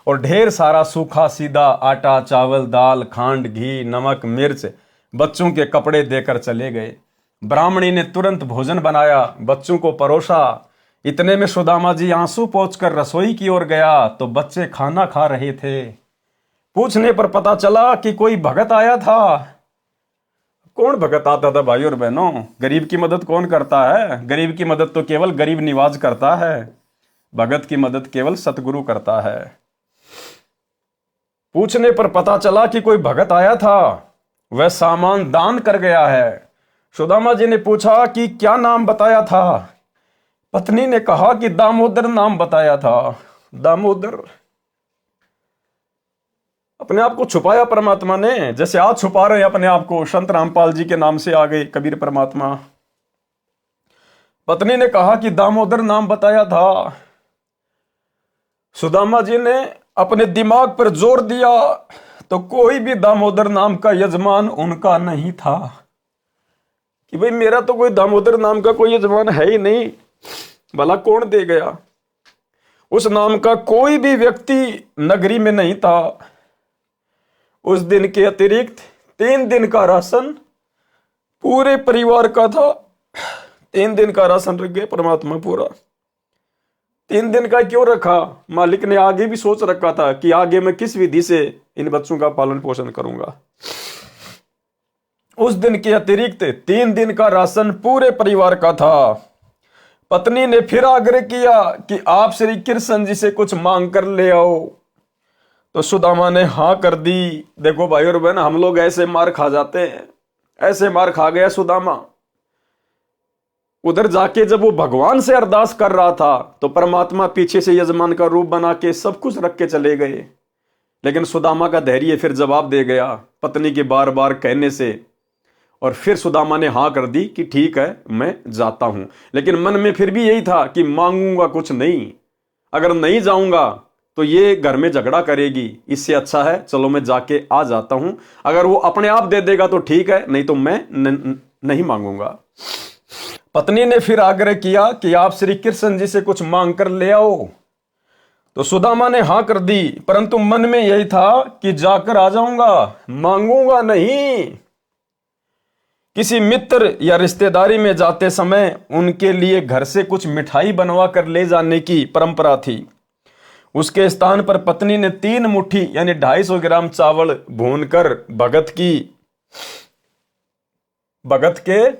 और ढेर सारा सूखा सीधा आटा, चावल, दाल, खांड, घी, नमक, मिर्च बच्चों के कपड़े देकर चले गए। ब्राह्मणी ने तुरंत भोजन बनाया, बच्चों को परोसा। इतने में सुदामा जी आंसू पोंछकर रसोई की ओर गया तो बच्चे खाना खा रहे थे। पूछने पर पता चला कि कोई भगत आया था। कौन भगत आता था भाई और बहनों? गरीब की मदद कौन करता है? गरीब की मदद तो केवल गरीब निवाज करता है, भगत की मदद केवल सतगुरु करता है। पूछने पर पता चला कि कोई भगत आया था, वह सामान दान कर गया है। सुदामा जी ने पूछा कि क्या नाम बताया था? पत्नी ने कहा कि दामोदर नाम बताया था। दामोदर, अपने आप को छुपाया परमात्मा ने, जैसे आज छुपा रहे अपने आप को। संत रामपाल जी के नाम से आ गए कबीर परमात्मा। पत्नी ने कहा कि दामोदर नाम बताया था। सुदामा जी ने अपने दिमाग पर जोर दिया तो कोई भी दामोदर नाम का यजमान उनका नहीं था, कि भाई मेरा तो कोई दामोदर नाम का कोई यजमान है ही नहीं, भला कौन दे गया। उस नाम का कोई भी व्यक्ति नगरी में नहीं था। उस दिन के अतिरिक्त 3 दिन का राशन पूरे परिवार का था। 3 दिन का राशन रख गए परमात्मा पूरा। 3 दिन का क्यों रखा? मालिक ने आगे भी सोच रखा था कि आगे मैं किस विधि से इन बच्चों का पालन पोषण करूंगा। उस दिन के अतिरिक्त 3 दिन का राशन पूरे परिवार का था। पत्नी ने फिर आग्रह किया कि आप श्री कृष्ण जी से कुछ मांग कर ले आओ, तो सुदामा ने हाँ कर दी। देखो भाई और बहन, हम लोग ऐसे मार खा जाते हैं, ऐसे मार खा गया सुदामा। उधर जाके जब वो भगवान से अरदास कर रहा था तो परमात्मा पीछे से यजमान का रूप बना के सब कुछ रख के चले गए। लेकिन सुदामा का धैर्य फिर जवाब दे गया पत्नी के बार बार कहने से, और फिर सुदामा ने हाँ कर दी कि ठीक है मैं जाता हूं। लेकिन मन में फिर भी यही था कि मांगूंगा कुछ नहीं, अगर नहीं जाऊंगा तो ये घर में झगड़ा करेगी, इससे अच्छा है चलो मैं जाके आ जाता हूं। अगर वो अपने आप दे देगा तो ठीक है, नहीं तो मैं नहीं मांगूंगा। पत्नी ने फिर आग्रह किया कि आप श्री कृष्ण जी से कुछ मांग कर ले आओ। तो सुदामा ने हां कर दी, परंतु मन में यही था कि जाकर आ जाऊंगा, मांगूंगा नहीं। किसी मित्र या रिश्तेदारी में जाते समय उनके लिए घर से कुछ मिठाई बनवा कर ले जाने की परंपरा थी। उसके स्थान पर पत्नी ने 3 मुट्ठी यानी 250 ग्राम चावल भूनकर भगत के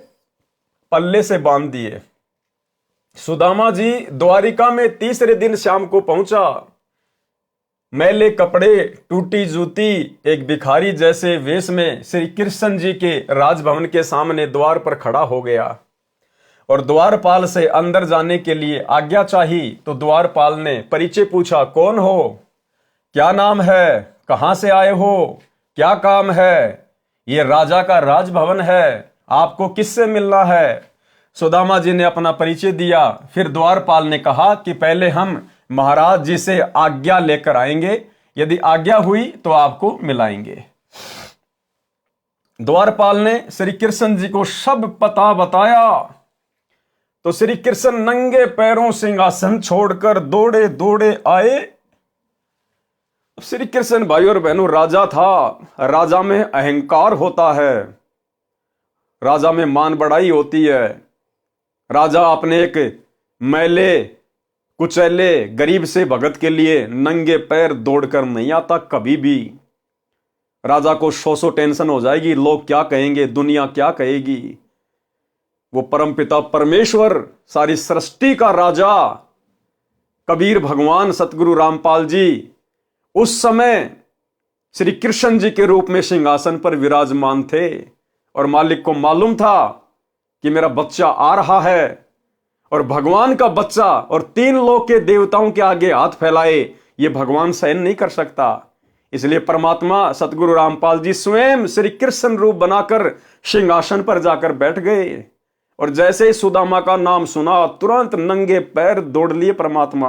पल्ले से बांध दिए। सुदामा जी द्वारिका में तीसरे दिन शाम को पहुंचा। मैले कपड़े, टूटी जूती, एक भिखारी जैसे वेश में श्री कृष्ण जी के राजभवन के सामने द्वार पर खड़ा हो गया और द्वारपाल से अंदर जाने के लिए आज्ञा चाहिए। तो द्वारपाल ने परिचय पूछा, कौन हो, क्या नाम है, कहां से आए हो, क्या काम है? ये राजा का राजभवन है, आपको किससे मिलना है? सुदामा जी ने अपना परिचय दिया। फिर द्वारपाल ने कहा कि पहले हम महाराज जी से आज्ञा लेकर आएंगे, यदि आज्ञा हुई तो आपको मिलाएंगे। द्वारपाल ने श्री कृष्ण जी को सब पता बताया। तो श्री कृष्ण नंगे पैरों सिंहासन छोड़कर दौड़े दौड़े आए। श्री कृष्ण भाई और बहनों राजा था, राजा में अहंकार होता है, राजा में मान बढ़ाई होती है। राजा अपने एक मैले कुचैले गरीब से भगत के लिए नंगे पैर दौड़कर नहीं आता कभी भी। राजा को सौ टेंशन हो जाएगी, लोग क्या कहेंगे, दुनिया क्या कहेगी। वो परमपिता परमेश्वर, सारी सृष्टि का राजा कबीर भगवान सतगुरु रामपाल जी उस समय श्री कृष्ण जी के रूप में सिंहासन पर विराजमान थे और मालिक को मालूम था कि मेरा बच्चा आ रहा है। और भगवान का बच्चा और 3 लोक के देवताओं के आगे हाथ फैलाए, ये भगवान सहन नहीं कर सकता। इसलिए परमात्मा सतगुरु रामपाल जी स्वयं श्री कृष्ण रूप बनाकर सिंहासन पर जाकर बैठ गए। और जैसे ही सुदामा का नाम सुना, तुरंत नंगे पैर दौड़ लिए परमात्मा।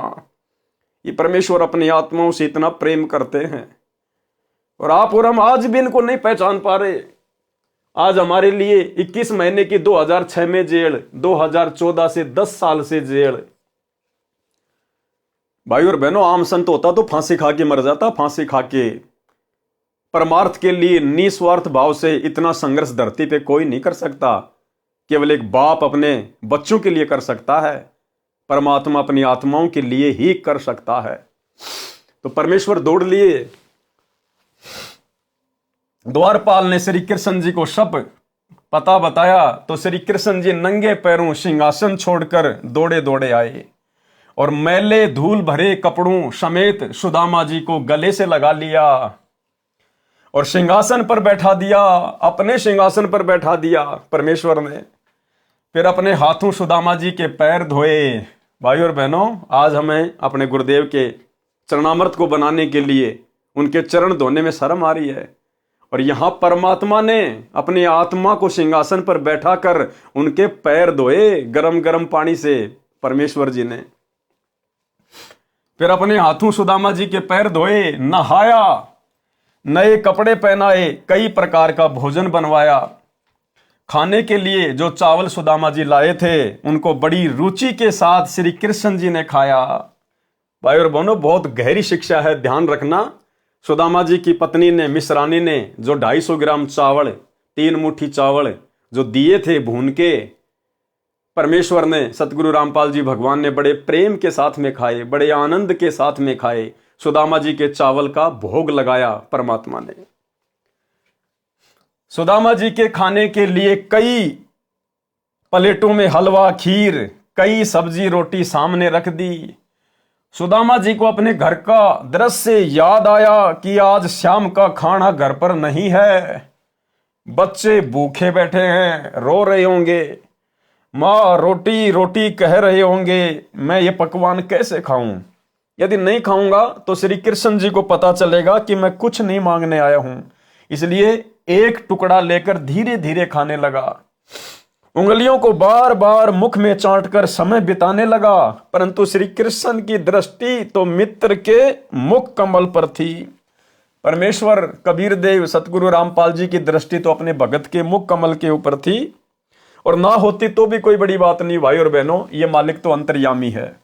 ये परमेश्वर अपनी आत्माओं से इतना प्रेम करते हैं और आप और हम आज भी इनको नहीं पहचान पा रहे। आज हमारे लिए 21 महीने की 2006 में जेल, 2014 से 10 साल से जेल। भाई और बहनों, आम संत होता तो फांसी खा के मर जाता, फांसी खा के। परमार्थ के लिए निस्वार्थ भाव से इतना संघर्ष धरती पे कोई नहीं कर सकता। केवल एक बाप अपने बच्चों के लिए कर सकता है, परमात्मा अपनी आत्माओं के लिए ही कर सकता है। तो परमेश्वर दौड़ लिए। द्वारपाल ने श्री कृष्ण जी को सब पता बताया। तो श्री कृष्ण जी नंगे पैरों सिंहासन छोड़कर दौड़े दौड़े आए और मैले धूल भरे कपड़ों समेत सुदामा जी को गले से लगा लिया और सिंहासन पर बैठा दिया, अपने सिंहासन पर बैठा दिया परमेश्वर ने। फिर अपने हाथों सुदामा जी के पैर धोए। भाई और बहनों, आज हमें अपने गुरुदेव के चरणामृत को बनाने के लिए उनके चरण धोने में शर्म आ रही है। और यहां परमात्मा ने अपनी आत्मा को सिंहासन पर बैठा कर उनके पैर धोए गरम गरम पानी से परमेश्वर जी ने। फिर अपने हाथों सुदामा जी के पैर धोए, नहाया, नए कपड़े पहनाए, कई प्रकार का भोजन बनवाया। खाने के लिए जो चावल सुदामा जी लाए थे उनको बड़ी रुचि के साथ श्री कृष्ण जी ने खाया। भाई और बहनों, बहुत गहरी शिक्षा है, ध्यान रखना। सुदामा जी की पत्नी ने, मिश्रानी ने जो 250 ग्राम चावल, 3 मुट्ठी चावल जो दिए थे भून के, परमेश्वर ने, सतगुरु रामपाल जी भगवान ने बड़े प्रेम के साथ में खाए, बड़े आनंद के साथ में खाए। सुदामा जी के चावल का भोग लगाया परमात्मा ने। सुदामा जी के खाने के लिए कई प्लेटों में हलवा, खीर, कई सब्जी रोटी सामने रख दी। सुदामा जी को अपने घर का दृश्य याद आया कि आज शाम का खाना घर पर नहीं है। बच्चे भूखे बैठे हैं, रो रहे होंगे, माँ रोटी रोटी कह रहे होंगे, मैं ये पकवान कैसे खाऊं? यदि नहीं खाऊंगा तो श्री कृष्ण जी को पता चलेगा कि मैं कुछ नहीं मांगने आया हूं। इसलिए एक टुकड़ा लेकर धीरे धीरे खाने लगा। उंगलियों को बार बार मुख में चाटकर समय बिताने लगा, परंतु श्री कृष्ण की दृष्टि तो मित्र के मुख कमल पर थी। परमेश्वर कबीर देव सतगुरु रामपाल जी की दृष्टि तो अपने भगत के मुख कमल के ऊपर थी, और ना होती तो भी कोई बड़ी बात नहीं भाई और बहनों, ये मालिक तो अंतर्यामी है।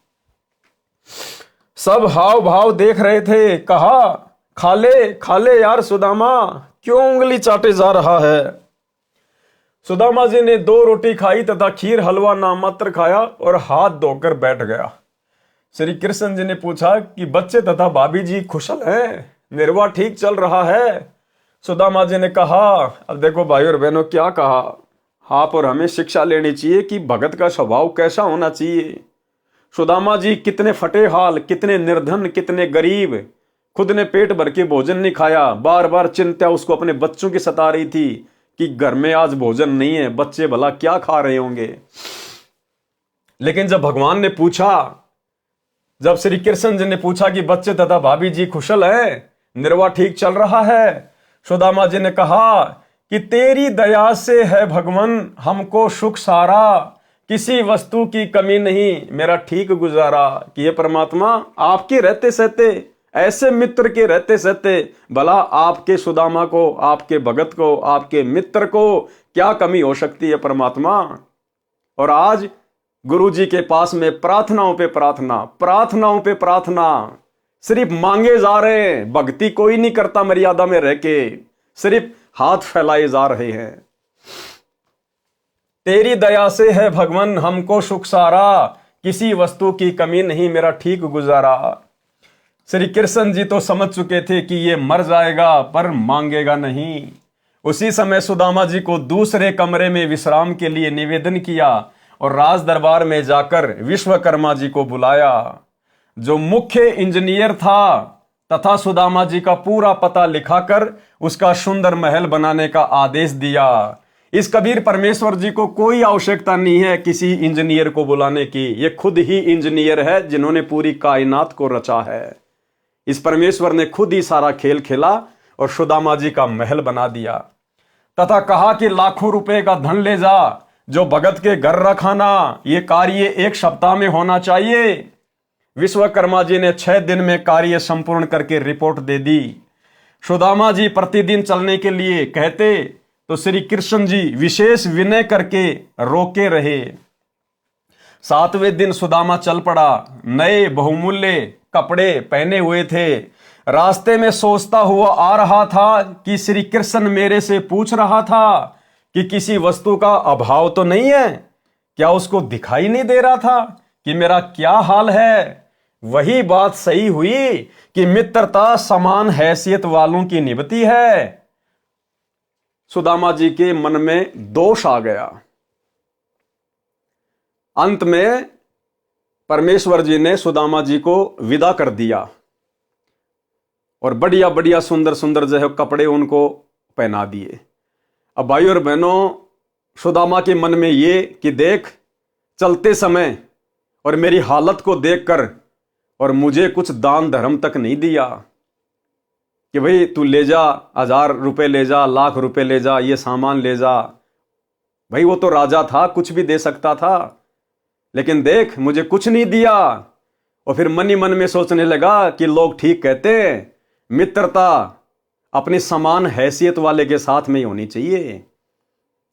सब हाव भाव देख रहे थे। कहा, खा ले यार सुदामा, क्यों उंगली चाटे जा रहा है। सुदामा जी ने 2 रोटी खाई तथा खीर हलवा नामात्र खाया और हाथ धोकर बैठ गया। श्री कृष्ण जी ने पूछा कि बच्चे तथा भाभी जी कुशल हैं, निर्वाह ठीक चल रहा है। सुदामा जी ने कहा, अब देखो भाई और बहनों, क्या कहा, आप और हमें शिक्षा लेनी चाहिए कि भगत का स्वभाव कैसा होना चाहिए। सुदामा जी कितने फटे हाल, कितने निर्धन, कितने गरीब, खुद ने पेट भर के भोजन नहीं खाया, बार बार चिंता उसको अपने बच्चों की सता रही थी कि घर में आज भोजन नहीं है, बच्चे भला क्या खा रहे होंगे। लेकिन जब भगवान ने पूछा, जब श्री कृष्ण जी ने पूछा कि बच्चे तथा भाभी जी कुशल हैं, निर्वाह ठीक चल रहा है, सुदामा जी ने कहा कि तेरी दया से है भगवान हमको सुख सारा, किसी वस्तु की कमी नहीं, मेरा ठीक गुजारा। कि ये परमात्मा आपके रहते सहते, ऐसे मित्र के रहते सहते भला आपके सुदामा को, आपके भगत को, आपके मित्र को क्या कमी हो सकती है परमात्मा। और आज गुरु जी के पास में प्रार्थनाओं पे प्रार्थना, प्रार्थनाओं पे प्रार्थना, सिर्फ मांगे जा रहे हैं, भक्ति कोई नहीं करता मर्यादा में रह के, सिर्फ हाथ फैलाए जा रहे हैं। तेरी दया से है भगवान हमको सुख सारा, किसी वस्तु की कमी नहीं, मेरा ठीक गुजारा। श्री कृष्ण जी तो समझ चुके थे कि ये मर जाएगा पर मांगेगा नहीं। उसी समय सुदामा जी को दूसरे कमरे में विश्राम के लिए निवेदन किया और राज दरबार में जाकर विश्वकर्मा जी को बुलाया, जो मुख्य इंजीनियर था, तथा सुदामा जी का पूरा पता लिखाकर उसका सुंदर महल बनाने का आदेश दिया। इस कबीर परमेश्वर जी को कोई आवश्यकता नहीं है किसी इंजीनियर को बुलाने की, ये खुद ही इंजीनियर है जिन्होंने पूरी कायनात को रचा है। इस परमेश्वर ने खुद ही सारा खेल खेला और सुदामा जी का महल बना दिया, तथा कहा कि लाखों रुपए का धन ले जा, जो भगत के घर रखाना, ये कार्य 1 सप्ताह में होना चाहिए। विश्वकर्मा जी ने 6 दिन में कार्य संपूर्ण करके रिपोर्ट दे दी। सुदामा जी प्रतिदिन चलने के लिए कहते तो श्री कृष्ण जी विशेष विनय करके रोके रहे। 7वें दिन सुदामा चल पड़ा, नए बहुमूल्य कपड़े पहने हुए थे। रास्ते में सोचता हुआ आ रहा था कि श्री कृष्ण मेरे से पूछ रहा था कि किसी वस्तु का अभाव तो नहीं है। क्या उसको दिखाई नहीं दे रहा था कि मेरा क्या हाल है? वही बात सही हुई कि मित्रता समान हैसियत वालों की निभती है। सुदामा जी के मन में दोष आ गया। अंत में परमेश्वर जी ने सुदामा जी को विदा कर दिया और बढ़िया बढ़िया सुंदर सुंदर जो है कपड़े उनको पहना दिए। अब भाई और बहनों, सुदामा के मन में ये कि देख, चलते समय और मेरी हालत को देखकर और मुझे कुछ दान धर्म तक नहीं दिया कि भाई तू ले जा, 1000 रुपए ले जा, लाख रुपए ले जा, ये सामान ले जा। भाई वो तो राजा था, कुछ भी दे सकता था, लेकिन देख मुझे कुछ नहीं दिया। और फिर मन ही मन में सोचने लगा कि लोग ठीक कहते हैं, मित्रता अपनी समान हैसियत वाले के साथ में ही होनी चाहिए,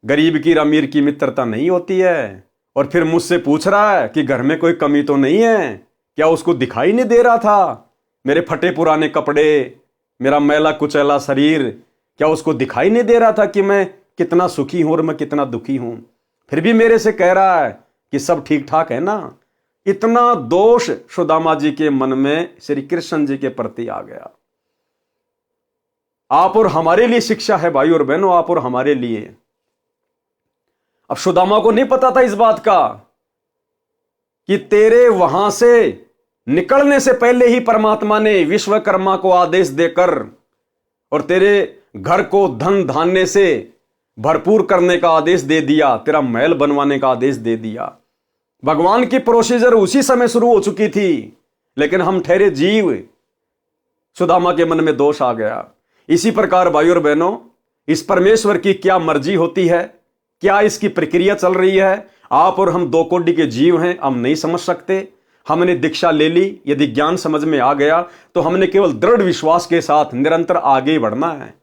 गरीब की अमीर की मित्रता नहीं होती है। और फिर मुझसे पूछ रहा है कि घर में कोई कमी तो नहीं है, क्या उसको दिखाई नहीं दे रहा था? मेरे फटे पुराने कपड़े, मेरा मैला कुचैला शरीर, क्या उसको दिखाई नहीं दे रहा था कि मैं कितना सुखी हूं और मैं कितना दुखी हूं? फिर भी मेरे से कह रहा है कि सब ठीक ठाक है ना। इतना दोष सुदामा जी के मन में श्री कृष्ण जी के प्रति आ गया। आप और हमारे लिए शिक्षा है भाई और बहनों, आप और हमारे लिए। अब सुदामा को नहीं पता था इस बात का कि तेरे वहां से निकलने से पहले ही परमात्मा ने विश्वकर्मा को आदेश देकर और तेरे घर को धन धान्य से भरपूर करने का आदेश दे दिया, तेरा महल बनवाने का आदेश दे दिया। भगवान की प्रोसीजर उसी समय शुरू हो चुकी थी, लेकिन हम ठहरे जीव। सुदामा के मन में दोष आ गया। इसी प्रकार भाई और बहनों, इस परमेश्वर की क्या मर्जी होती है क्या इसकी प्रक्रिया चल रही है? आप और हम दो कोटि के जीव हैं, हम नहीं समझ सकते। हमने दीक्षा ले ली, यदि ज्ञान समझ में आ गया तो हमने केवल दृढ़ विश्वास के साथ निरंतर आगे बढ़ना है।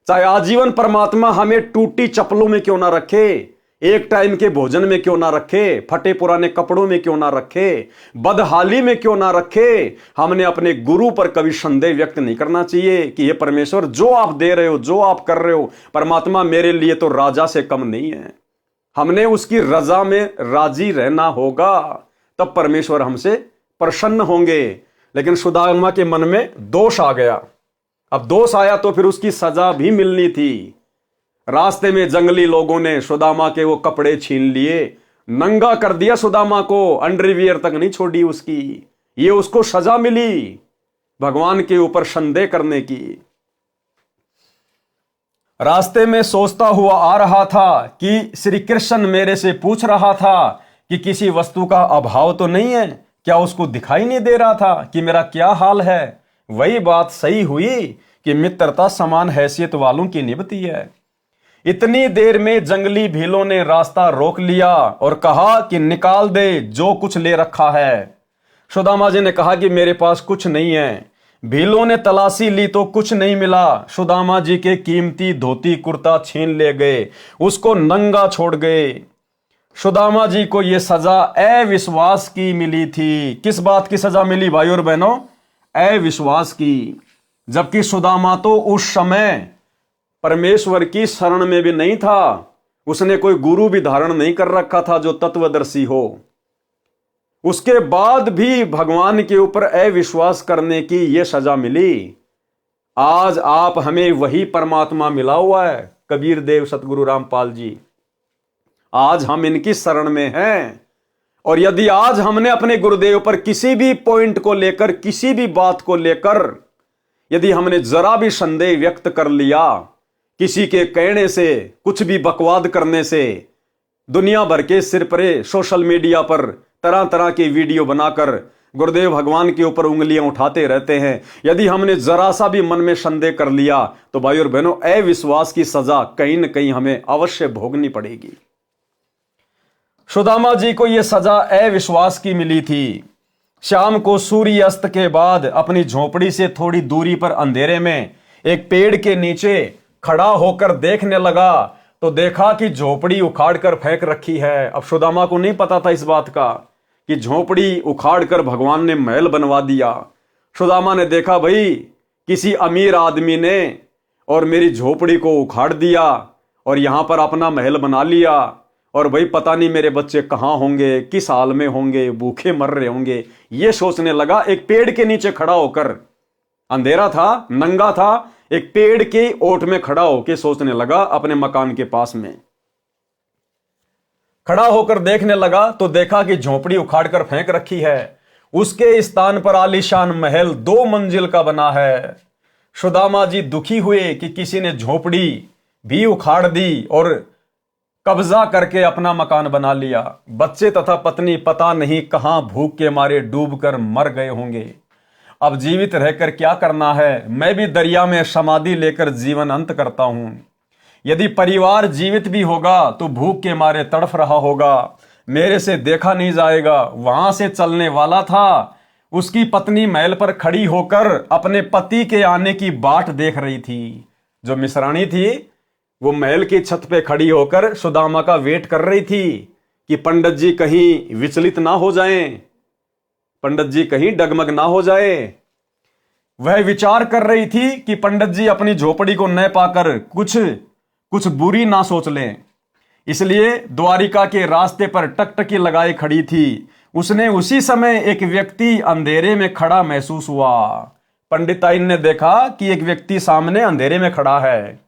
चाहे आजीवन परमात्मा हमें टूटी चप्पलों में क्यों ना रखे, एक टाइम के भोजन में क्यों ना रखे, फटे पुराने कपड़ों में क्यों ना रखे, बदहाली में क्यों ना रखे, हमने अपने गुरु पर कभी संदेह व्यक्त नहीं करना चाहिए कि ये परमेश्वर जो आप दे रहे हो, जो आप कर रहे हो, परमात्मा मेरे लिए तो राजा से कम नहीं है। हमने उसकी रजा में राजी रहना होगा, तब परमेश्वर हमसे प्रसन्न होंगे। लेकिन सुदामा के मन में दोष आ गया। अब दोष आया तो फिर उसकी सजा भी मिलनी थी। रास्ते में जंगली लोगों ने सुदामा के वो कपड़े छीन लिए, नंगा कर दिया सुदामा को, अंडरवियर तक नहीं छोड़ी उसकी। ये उसको सजा मिली भगवान के ऊपर संदेह करने की। रास्ते में सोचता हुआ आ रहा था कि श्री कृष्ण मेरे से पूछ रहा था कि किसी वस्तु का अभाव तो नहीं है, क्या उसको दिखाई नहीं दे रहा था कि मेरा क्या हाल है? वही बात सही हुई कि मित्रता समान हैसियत वालों की निभती है। इतनी देर में जंगली भीलों ने रास्ता रोक लिया और कहा कि निकाल दे जो कुछ ले रखा है। सुदामा जी ने कहा कि मेरे पास कुछ नहीं है। भीलों ने तलाशी ली तो कुछ नहीं मिला। सुदामा जी के कीमती धोती कुर्ता छीन ले गए, उसको नंगा छोड़ गए। सुदामा जी को यह सजा अविश्वास की मिली थी। किस बात की सजा मिली भाई और बहनों? अविश्वास की। जबकि सुदामा तो उस समय परमेश्वर की शरण में भी नहीं था, उसने कोई गुरु भी धारण नहीं कर रखा था जो तत्वदर्शी हो। उसके बाद भी भगवान के ऊपर अविश्वास करने की यह सजा मिली। आज आप हमें वही परमात्मा मिला हुआ है, कबीर देव सतगुरु रामपाल जी। आज हम इनकी शरण में हैं, और यदि आज हमने अपने गुरुदेव पर किसी भी पॉइंट को लेकर, किसी भी बात को लेकर यदि हमने जरा भी संदेह व्यक्त कर लिया, किसी के कहने से, कुछ भी बकवाद करने से, दुनिया भर के सिर परे सोशल मीडिया पर तरह तरह के वीडियो बनाकर गुरुदेव भगवान के ऊपर उंगलियां उठाते रहते हैं, यदि हमने जरा सा भी मन में संदेह कर लिया तो भाई और बहनों, अविश्वास की सजा कहीं न कहीं हमें अवश्य भोगनी पड़ेगी। सुदामा जी को यह सजा अविश्वास की मिली थी। शाम को सूर्यास्त के बाद अपनी झोपड़ी से थोड़ी दूरी पर अंधेरे में एक पेड़ के नीचे खड़ा होकर देखने लगा तो देखा कि झोपड़ी उखाड़ कर फेंक रखी है। अब सुदामा को नहीं पता था इस बात का कि झोपड़ी उखाड़ कर भगवान ने महल बनवा दिया। सुदामा ने देखा भाई किसी अमीर आदमी ने और मेरी झोपड़ी को उखाड़ दिया और यहां पर अपना महल बना लिया, और भाई पता नहीं मेरे बच्चे कहाँ होंगे, किस हाल में होंगे, भूखे मर रहे होंगे। ये सोचने लगा एक पेड़ के नीचे खड़ा होकर, अंधेरा था, नंगा था, एक पेड़ के ओट में खड़ा होकर सोचने लगा अपने मकान के पास में। खड़ा होकर देखने लगा तो देखा कि झोपड़ी उखाड़ कर फेंक रखी है। उसके स्थान पर आलीशान महल 2 मंजिल का बना है। सुदामा जी दुखी हुए कि किसी ने झोपड़ी भी उखाड़ दी और कब्जा करके अपना मकान बना लिया। बच्चे तथा पत्नी पता नहीं कहां भूख के मारे डूबकर मर गए होंगे। अब जीवित रहकर क्या करना है? मैं भी दरिया में समाधि लेकर जीवन अंत करता हूं। यदि परिवार जीवित भी होगा तो भूख के मारे तड़फ रहा होगा, मेरे से देखा नहीं जाएगा। वहां से चलने वाला था, उसकी पत्नी महल पर खड़ी होकर अपने पति के आने की बाट देख रही थी। जो मिसरानी थी वो महल की छत पे खड़ी होकर सुदामा का वेट कर रही थी कि पंडित जी कहीं विचलित ना हो जाएं, पंडित जी कहीं डगमग ना हो जाए। वह विचार कर रही थी कि पंडित जी अपनी झोपड़ी को न पाकर कुछ बुरी ना सोच लें। इसलिए द्वारिका के रास्ते पर टकटकी लगाए खड़ी थी। उसने उसी समय एक व्यक्ति अंधेरे में खड़ा महसूस हुआ। पंडिताइन ने देखा कि एक व्यक्ति सामने अंधेरे में खड़ा है।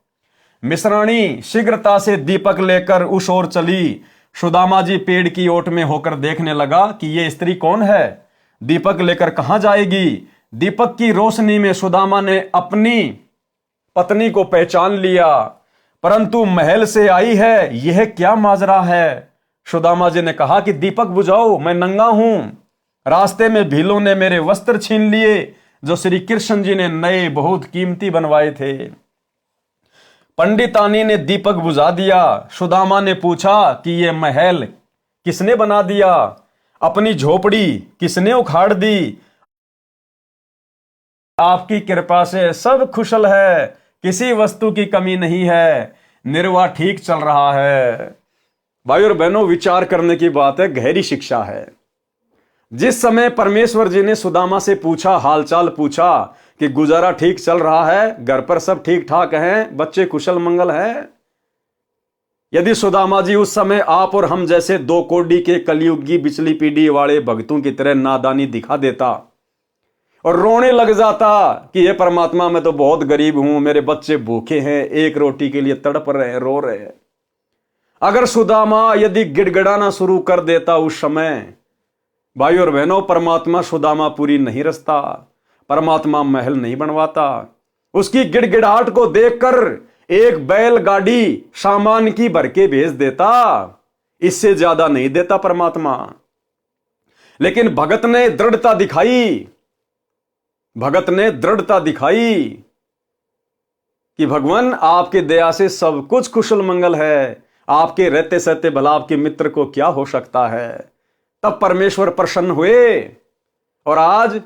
मिश्राणी शीघ्रता से दीपक लेकर उस ओर चली। सुदामा जी पेड़ की ओट में होकर देखने लगा कि यह स्त्री कौन है, दीपक लेकर कहां जाएगी। दीपक की रोशनी में सुदामा ने अपनी पत्नी को पहचान लिया, परंतु महल से आई है, यह क्या माजरा है। सुदामा जी ने कहा कि दीपक बुझाओ, मैं नंगा हूं। रास्ते में भीलों ने मेरे वस्त्र छीन लिए जो श्री कृष्ण जी ने नए बहुत कीमती बनवाए थे। पंडितानी ने दीपक बुझा दिया। सुदामा ने पूछा कि ये महल किसने बना दिया, अपनी झोपड़ी किसने उखाड़ दी। आपकी कृपा से सब कुशल है, किसी वस्तु की कमी नहीं है, निर्वाह ठीक चल रहा है। भाई और बहनों, विचार करने की बात है, गहरी शिक्षा है। जिस समय परमेश्वर जी ने सुदामा से पूछा, हालचाल पूछा कि गुजारा ठीक चल रहा है, घर पर सब ठीक ठाक हैं, बच्चे कुशल मंगल हैं। यदि सुदामा जी उस समय आप और हम जैसे 2 कोड़ी के कलयुगी बिचली पीढ़ी वाले भक्तों की तरह नादानी दिखा देता और रोने लग जाता कि ये परमात्मा, मैं तो बहुत गरीब हूं, मेरे बच्चे भूखे हैं, एक रोटी के लिए तड़प रहे हैं, रो रहे हैं। अगर सुदामा यदि गिड़गिड़ाना शुरू कर देता उस समय, भाई और बहनों, परमात्मा सुदामापुरी नहीं रचता, परमात्मा महल नहीं बनवाता। उसकी गिड़गिड़ाहट को देखकर एक बैलगाड़ी सामान की भर के भेज देता, इससे ज्यादा नहीं देता परमात्मा। लेकिन भगत ने दृढ़ता दिखाई, भगत ने दृढ़ता दिखाई कि भगवान आपके दया से सब कुछ कुशल मंगल है, आपके रहते सहते भला आपके मित्र को क्या हो सकता है। तब परमेश्वर प्रसन्न हुए। और आज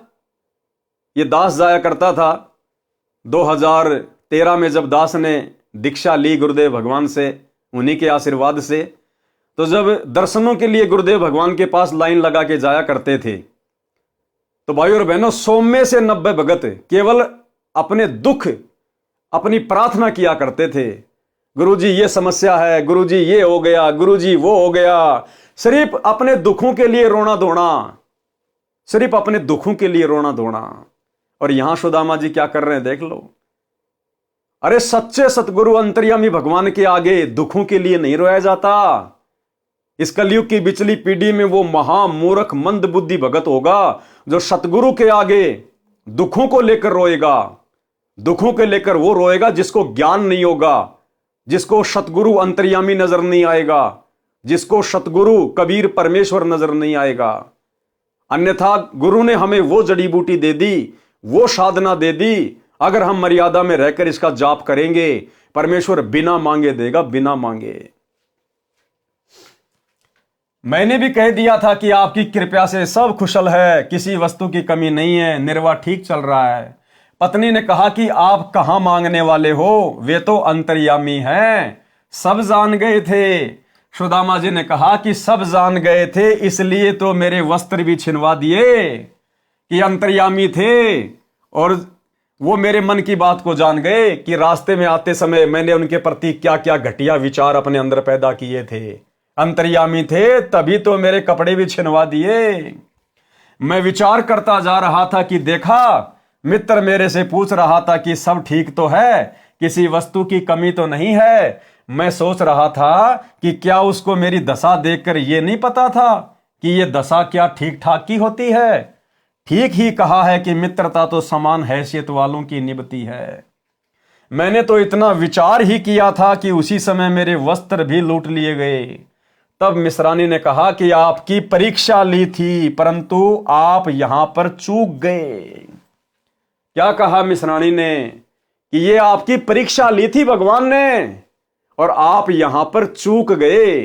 ये दास जाया करता था 2013 में, जब दास ने दीक्षा ली गुरुदेव भगवान से, उन्हीं के आशीर्वाद से, तो जब दर्शनों के लिए गुरुदेव भगवान के पास लाइन लगा के जाया करते थे, तो भाई और बहनों, 100 में से 90 भगत केवल अपने दुख, अपनी प्रार्थना किया करते थे। गुरुजी ये समस्या है, गुरुजी ये हो गया, गुरुजी वो हो गया। सिर्फ अपने दुखों के लिए रोना धोना, सिर्फ अपने दुखों के लिए रोना धोना। और यहां सुदामा जी क्या कर रहे हैं देख लो। अरे सच्चे सतगुरु अंतर्यामी भगवान के आगे दुखों के लिए नहीं रोया जाता। इस कलयुग की बिचली पीढ़ी में वो महामूर्ख मंद बुद्धि भगत होगा जो सतगुरु के आगे दुखों को लेकर रोएगा। दुखों के लेकर वो रोएगा जिसको ज्ञान नहीं होगा, जिसको सतगुरु अंतर्यामी नजर नहीं आएगा, जिसको सतगुरु कबीर परमेश्वर नजर नहीं आएगा। अन्यथा गुरु ने हमें वो जड़ी बूटी दे दी, वो साधना दे दी, अगर हम मर्यादा में रहकर इसका जाप करेंगे, परमेश्वर बिना मांगे देगा, बिना मांगे। मैंने भी कह दिया था कि आपकी कृपा से सब कुशल है, किसी वस्तु की कमी नहीं है, निर्वाह ठीक चल रहा है। पत्नी ने कहा कि आप कहां मांगने वाले हो, वे तो अंतर्यामी हैं, सब जान गए थे। सुदामा जी ने कहा कि सब जान गए थे, इसलिए तो मेरे वस्त्र भी छिनवा दिए कि अंतर्यामी थे। और वो मेरे मन की बात को जान गए कि रास्ते में आते समय मैंने उनके प्रति क्या क्या घटिया विचार अपने अंदर पैदा किए थे। अंतर्यामी थे तभी तो मेरे कपड़े भी छिनवा दिए। मैं विचार करता जा रहा था कि देखा, मित्र मेरे से पूछ रहा था कि सब ठीक तो है, किसी वस्तु की कमी तो नहीं है। मैं सोच रहा था कि क्या उसको मेरी दशा देखकर यह नहीं पता था कि यह दशा क्या ठीक ठाक की होती है। ठीक ही कहा है कि मित्रता तो समान हैसियत वालों की निभती है। मैंने तो इतना विचार ही किया था कि उसी समय मेरे वस्त्र भी लूट लिए गए। तब मिश्रानी ने कहा कि आपकी परीक्षा ली थी, परंतु आप यहां पर चूक गए। क्या कहा मिश्रानी ने कि ये आपकी परीक्षा ली थी भगवान ने और आप यहां पर चूक गए।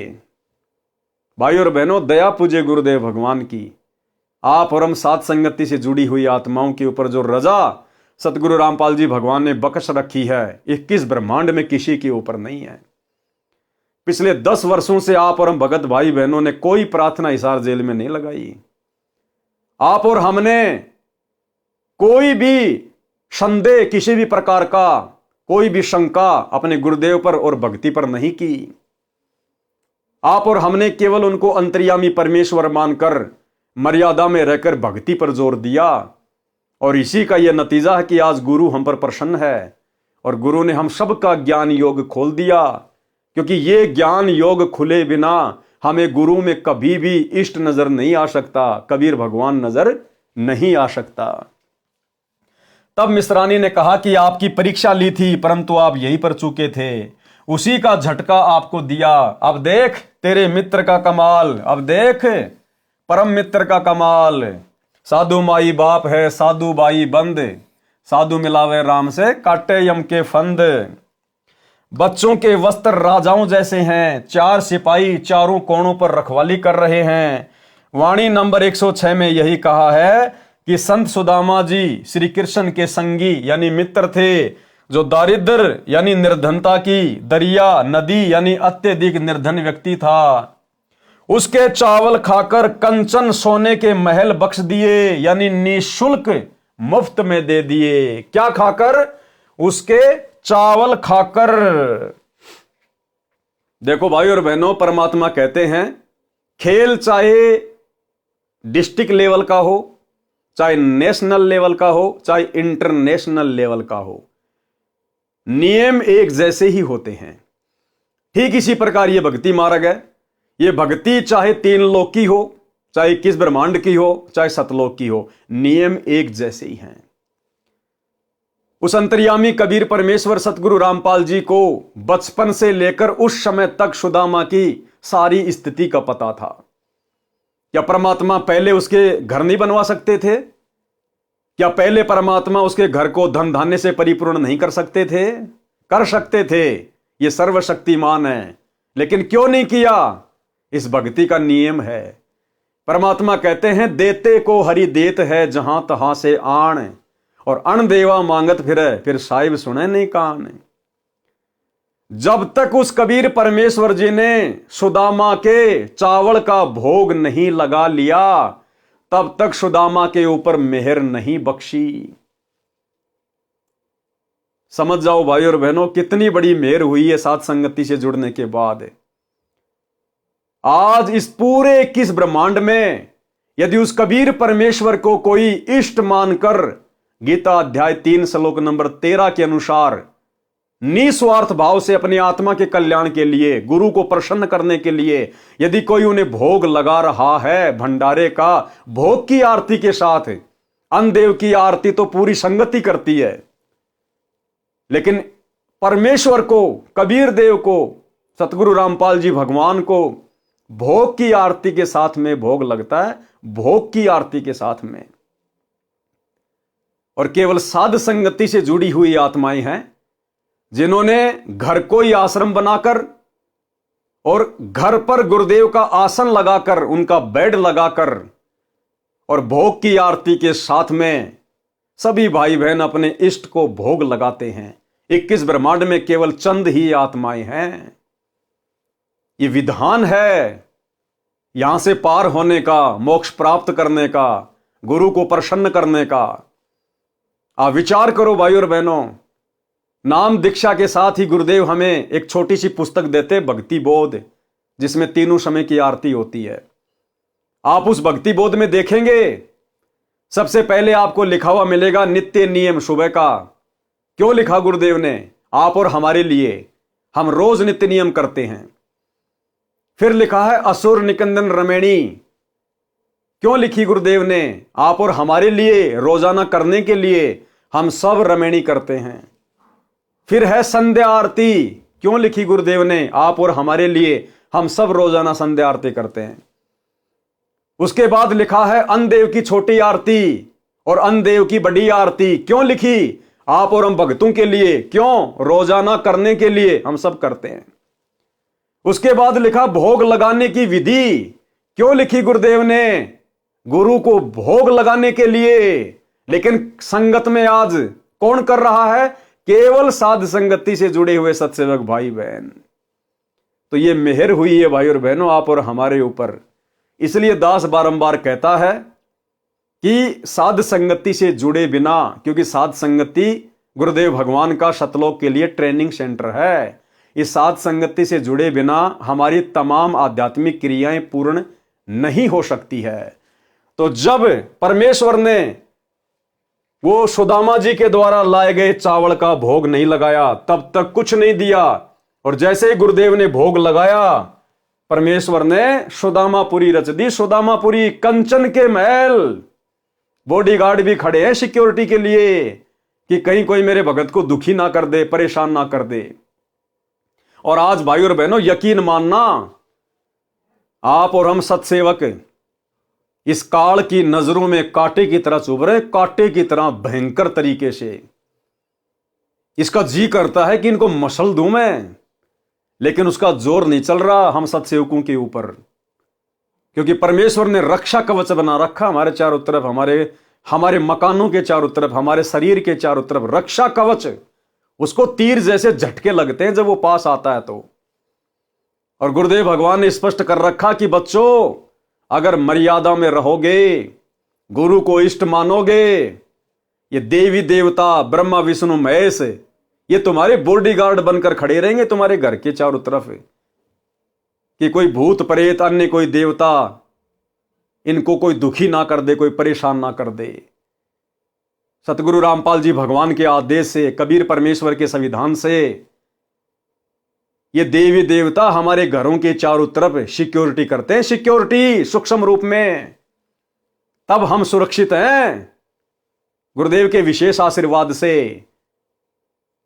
भाई और बहनों, दया पूजे गुरुदेव भगवान की। आप और हम साथ संगति से जुड़ी हुई आत्माओं के ऊपर जो रजा सतगुरु रामपाल जी भगवान ने बख्श रखी है, 21 ब्रह्मांड में किसी के ऊपर नहीं है। पिछले 10 वर्षों से आप और हम भगत भाई बहनों ने कोई प्रार्थना हिसार जेल में नहीं लगाई। आप और हमने कोई भी संदेह, किसी भी प्रकार का कोई भी शंका अपने गुरुदेव पर और भक्ति पर नहीं की। आप और हमने केवल उनको अंतर्यामी परमेश्वर मानकर मर्यादा में रहकर भक्ति पर जोर दिया। और इसी का यह नतीजा है कि आज गुरु हम पर प्रसन्न है और गुरु ने हम सबका ज्ञान योग खोल दिया। क्योंकि ये ज्ञान योग खुले बिना हमें गुरु में कभी भी इष्ट नजर नहीं आ सकता, कबीर भगवान नजर नहीं आ सकता। तब मिश्रानी ने कहा कि आपकी परीक्षा ली थी, परंतु आप यहीं पर चूके थे, उसी का झटका आपको दिया। अब देख तेरे मित्र का कमाल, अब देख परम मित्र का कमाल। साधु माई बाप है, साधु बाई बंद, साधु मिलावे राम से काटे यम के फंद। बच्चों के वस्त्र राजाओं जैसे हैं, 4 सिपाही चारों कोणों पर रखवाली कर रहे हैं। वाणी नंबर 106 में यही कहा है कि संत सुदामा जी श्री कृष्ण के संगी यानी मित्र थे, जो दारिद्र यानी निर्धनता की दरिया नदी यानी अत्यधिक निर्धन व्यक्ति था। उसके चावल खाकर कंचन सोने के महल बख्श दिए, यानी निःशुल्क मुफ्त में दे दिए। क्या खाकर? उसके चावल खाकर। देखो भाई और बहनों, परमात्मा कहते हैं खेल चाहे डिस्ट्रिक्ट लेवल का हो, चाहे नेशनल लेवल का हो, चाहे इंटरनेशनल लेवल का हो, नियम एक जैसे ही होते हैं। ठीक इसी प्रकार ये भक्ति मार्ग है। ये भक्ति चाहे 3 लोक की हो, चाहे 21 ब्रह्मांड की हो, चाहे सतलोक की हो, नियम एक जैसे ही हैं। उस अंतर्यामी कबीर परमेश्वर सतगुरु रामपाल जी को बचपन से लेकर उस समय तक सुदामा की सारी स्थिति का पता था। क्या परमात्मा पहले उसके घर नहीं बनवा सकते थे? क्या पहले परमात्मा उसके घर को धन धान्य से परिपूर्ण नहीं कर सकते थे? कर सकते थे, ये सर्वशक्तिमान है। लेकिन क्यों नहीं किया? इस भक्ति का नियम है। परमात्मा कहते हैं देते को हरि देत है जहां तहां से आण, और अण देवा मांगत फिर साहिब सुने नहीं कान। जब तक उस कबीर परमेश्वर जी ने सुदामा के चावल का भोग नहीं लगा लिया, तब तक सुदामा के ऊपर मेहर नहीं बख्शी। समझ जाओ भाई और बहनों, कितनी बड़ी मेहर हुई है साथ संगति से जुड़ने के बाद। आज इस पूरे 21 ब्रह्मांड में यदि उस कबीर परमेश्वर को कोई इष्ट मानकर गीता अध्याय 3 श्लोक नंबर 13 के अनुसार निस्वार्थ भाव से अपनी आत्मा के कल्याण के लिए, गुरु को प्रसन्न करने के लिए यदि कोई उन्हें भोग लगा रहा है भंडारे का, भोग की आरती के साथ, अन्नदेव की आरती तो पूरी संगति करती है, लेकिन परमेश्वर को, कबीर देव को, सतगुरु रामपाल जी भगवान को भोग की आरती के साथ में भोग लगता है, भोग की आरती के साथ में। और केवल साध संगति से जुड़ी हुई आत्माएं हैं जिन्होंने घर को ही आश्रम बनाकर और घर पर गुरुदेव का आसन लगाकर, उनका बेड लगाकर और भोग की आरती के साथ में सभी भाई बहन अपने इष्ट को भोग लगाते हैं। 21 ब्रह्मांड में केवल चंद ही आत्माएं हैं। ये विधान है यहां से पार होने का, मोक्ष प्राप्त करने का, गुरु को प्रसन्न करने का। आप विचार करो भाई और बहनों, नाम दीक्षा के साथ ही गुरुदेव हमें एक छोटी सी पुस्तक देते, भक्ति बोध, जिसमें तीनों समय की आरती होती है। आप उस भक्ति बोध में देखेंगे सबसे पहले आपको लिखा हुआ मिलेगा नित्य नियम सुबह का। क्यों लिखा गुरुदेव ने? आप और हमारे लिए। हम रोज नित्य नियम करते हैं। फिर लिखा है असुर निकंदन रमेणी। क्यों लिखी गुरुदेव ने? आप और हमारे लिए, रोजाना करने के लिए हम सब रमेणी करते हैं। फिर है संध्या आरती। क्यों लिखी गुरुदेव ने? आप और हमारे लिए, हम सब रोजाना संध्या आरती करते हैं। उसके बाद लिखा है अन्नदेव की छोटी आरती और अन्नदेव की बड़ी आरती। क्यों लिखी? आप और हम भक्तों के लिए। क्यों? रोजाना करने के लिए हम सब करते हैं। उसके बाद लिखा भोग लगाने की विधि। क्यों लिखी गुरुदेव ने? गुरु को भोग लगाने के लिए। लेकिन संगत में आज कौन कर रहा है? केवल साध संगति से जुड़े हुए सत्सेवक भाई बहन। तो ये मेहर हुई है भाई और बहनों आप और हमारे ऊपर। इसलिए दास बारंबार कहता है कि साध संगति से जुड़े बिना, क्योंकि साध संगति गुरुदेव भगवान का सतलोक के लिए ट्रेनिंग सेंटर है, इस साध संगति से जुड़े बिना हमारी तमाम आध्यात्मिक क्रियाएं पूर्ण नहीं हो सकती है। तो जब परमेश्वर ने वो सुदामा जी के द्वारा लाए गए चावल का भोग नहीं लगाया, तब तक कुछ नहीं दिया। और जैसे ही गुरुदेव ने भोग लगाया, परमेश्वर ने सुदामापुरी रच दी। सुदामापुरी कंचन के महल, बॉडीगार्ड भी खड़े हैं सिक्योरिटी के लिए कि कहीं कोई मेरे भगत को दुखी ना कर दे, परेशान ना कर दे। और आज भाई और बहनों यकीन मानना, आप और हम सत्सेवक इस काल की नजरों में कांटे की तरह चुभ रहे, कांटे की तरह भयंकर तरीके से। इसका जी करता है कि इनको मसल दूं मैं, लेकिन उसका जोर नहीं चल रहा हम सत्सेवकों के ऊपर, क्योंकि परमेश्वर ने रक्षा कवच बना रखा हमारे चारों तरफ, हमारे मकानों के चारों तरफ, हमारे शरीर के चारों तरफ रक्षा कवच। उसको तीर जैसे झटके लगते हैं जब वो पास आता है तो। और गुरुदेव भगवान ने स्पष्ट कर रखा कि बच्चों, अगर मर्यादा में रहोगे, गुरु को इष्ट मानोगे, ये देवी देवता ब्रह्मा विष्णु महेश ये तुम्हारे बॉडीगार्ड बनकर खड़े रहेंगे तुम्हारे घर के चारों तरफ, कि कोई भूत प्रेत अन्य कोई देवता इनको कोई दुखी ना कर दे, कोई परेशान ना कर दे। सतगुरु रामपाल जी भगवान के आदेश से, कबीर परमेश्वर के संविधान से ये देवी देवता हमारे घरों के चारों तरफ सिक्योरिटी करते हैं, सिक्योरिटी सूक्ष्म रूप में, तब हम सुरक्षित हैं गुरुदेव के विशेष आशीर्वाद से,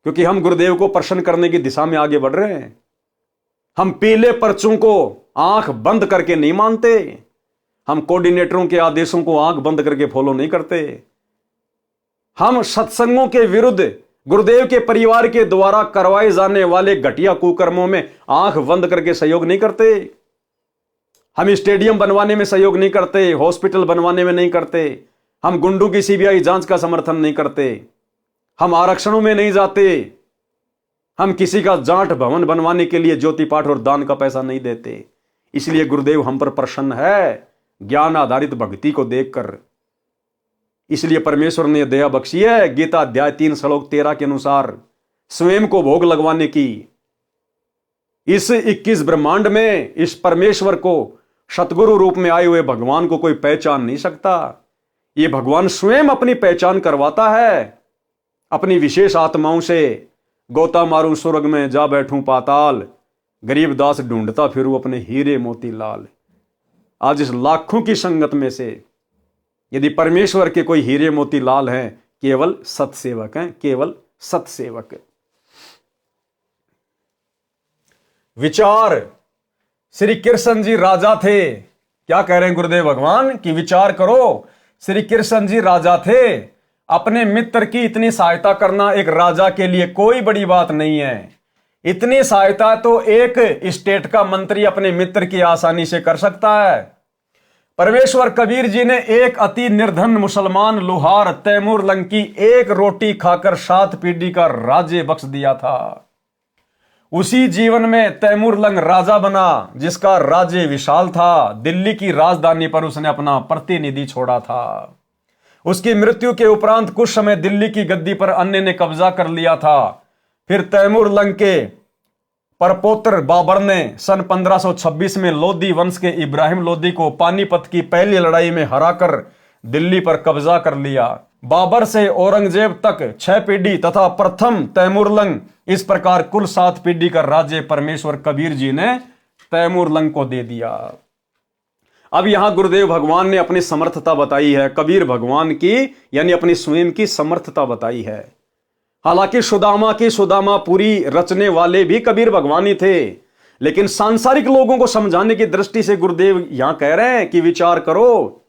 क्योंकि हम गुरुदेव को प्रसन्न करने की दिशा में आगे बढ़ रहे हैं। हम पीले पर्चों को आंख बंद करके नहीं मानते, हम कोऑर्डिनेटरों के आदेशों को आंख बंद करके फॉलो नहीं करते, हम सत्संगों के विरुद्ध गुरुदेव के परिवार के द्वारा करवाए जाने वाले घटिया कुकर्मों में आंख बंद करके सहयोग नहीं करते, हम स्टेडियम बनवाने में सहयोग नहीं करते, हॉस्पिटल बनवाने में नहीं करते, हम गुंडों की सीबीआई जांच का समर्थन नहीं करते, हम आरक्षणों में नहीं जाते, हम किसी का जाट भवन बनवाने के लिए ज्योति पाठ और दान का पैसा नहीं देते। इसलिए गुरुदेव हम पर प्रसन्न है ज्ञान आधारित भक्ति को देखकर। इसलिए परमेश्वर ने दया बख्शी है गीता अध्याय 3 श्लोक 13 के अनुसार स्वयं को भोग लगवाने की। इस 21 ब्रह्मांड में इस परमेश्वर को सतगुरु रूप में आए हुए भगवान को कोई पहचान नहीं सकता। ये भगवान स्वयं अपनी पहचान करवाता है अपनी विशेष आत्माओं से। गोता मारूं स्वर्ग में जा बैठूं पाताल, गरीब दास ढूंढता फिरूं अपने हीरे मोती लाल। आज इस लाखों की संगत में से यदि परमेश्वर के कोई हीरे मोती लाल हैं, केवल सत्सेवक हैं, केवल सत्सेवक। विचार, श्री कृष्ण जी राजा थे। क्या कह रहे हैं गुरुदेव भगवान कि विचार करो, श्री कृष्ण जी राजा थे, अपने मित्र की इतनी सहायता करना एक राजा के लिए कोई बड़ी बात नहीं है। इतनी सहायता तो एक स्टेट का मंत्री अपने मित्र की आसानी से कर सकता है। परमेश्वर कबीर जी ने एक अति निर्धन मुसलमान लुहार तैमूर लंग की एक रोटी खाकर 7 पीढ़ी का राज्य बख्श दिया था। उसी जीवन में तैमूर लंग राजा बना जिसका राज्य विशाल था। दिल्ली की राजधानी पर उसने अपना प्रतिनिधि छोड़ा था। उसकी मृत्यु के उपरांत कुछ समय दिल्ली की गद्दी पर अन्य ने कब्जा कर लिया था। फिर तैमूर लंग के परपोत्र बाबर ने सन 1526 में लोधी वंश के इब्राहिम लोधी को पानीपत की पहली लड़ाई में हराकर दिल्ली पर कब्जा कर लिया। बाबर से औरंगजेब तक 6 पीढ़ी तथा प्रथम तैमूर लंग, इस प्रकार कुल 7 पीढ़ी का राज्य परमेश्वर कबीर जी ने तैमूर लंग को दे दिया। अब यहां गुरुदेव भगवान ने अपनी समर्थता बताई है, कबीर भगवान की यानी अपनी स्वयं की समर्थता बताई है। हालांकि सुदामापुरी रचने वाले भी कबीर भगवान ही थे, लेकिन सांसारिक लोगों को समझाने की दृष्टि से गुरुदेव यहां कह रहे हैं कि विचार करो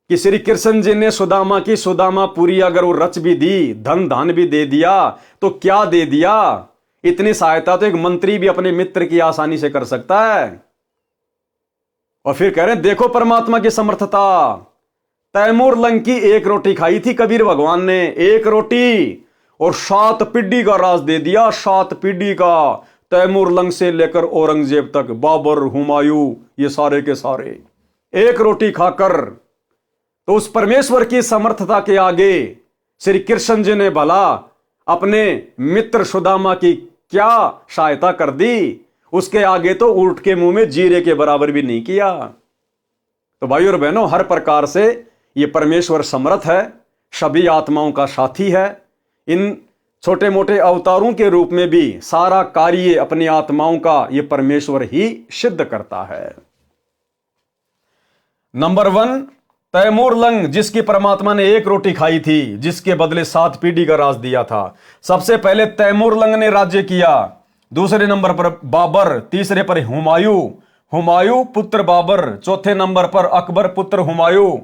कि श्री कृष्ण जी ने सुदामापुरी अगर वो रच भी दी, धन धान भी दे दिया, तो क्या दे दिया? इतनी सहायता तो एक मंत्री भी अपने मित्र की आसानी से कर सकता है। और फिर कह रहे हैं देखो परमात्मा की समर्थता। तैमूर लंग की एक रोटी खाई थी कबीर भगवान ने, एक रोटी, और 7 पीढ़ी का राज दे दिया, 7 पीढ़ी का। तैमूर लंग से लेकर औरंगजेब तक, बाबर, हुमायूं, ये सारे के सारे एक रोटी खाकर। तो उस परमेश्वर की समर्थता के आगे श्री कृष्ण जी ने भला अपने मित्र सुदामा की क्या सहायता कर दी? उसके आगे तो ऊंट के मुंह में जीरे के बराबर भी नहीं किया। तो भाइयों और बहनों, हर प्रकार से ये परमेश्वर समर्थ है, सभी आत्माओं का साथी है। इन छोटे मोटे अवतारों के रूप में भी सारा कार्य अपनी आत्माओं का ये परमेश्वर ही सिद्ध करता है। नंबर 1, तैमूर लंग जिसकी परमात्मा ने एक रोटी खाई थी, जिसके बदले 7 पीढ़ी का राज दिया था। सबसे पहले तैमूर लंग ने राज्य किया। दूसरे नंबर पर बाबर, तीसरे पर हुमायूं पुत्र बाबर, चौथे नंबर पर अकबर पुत्र हुमायूं,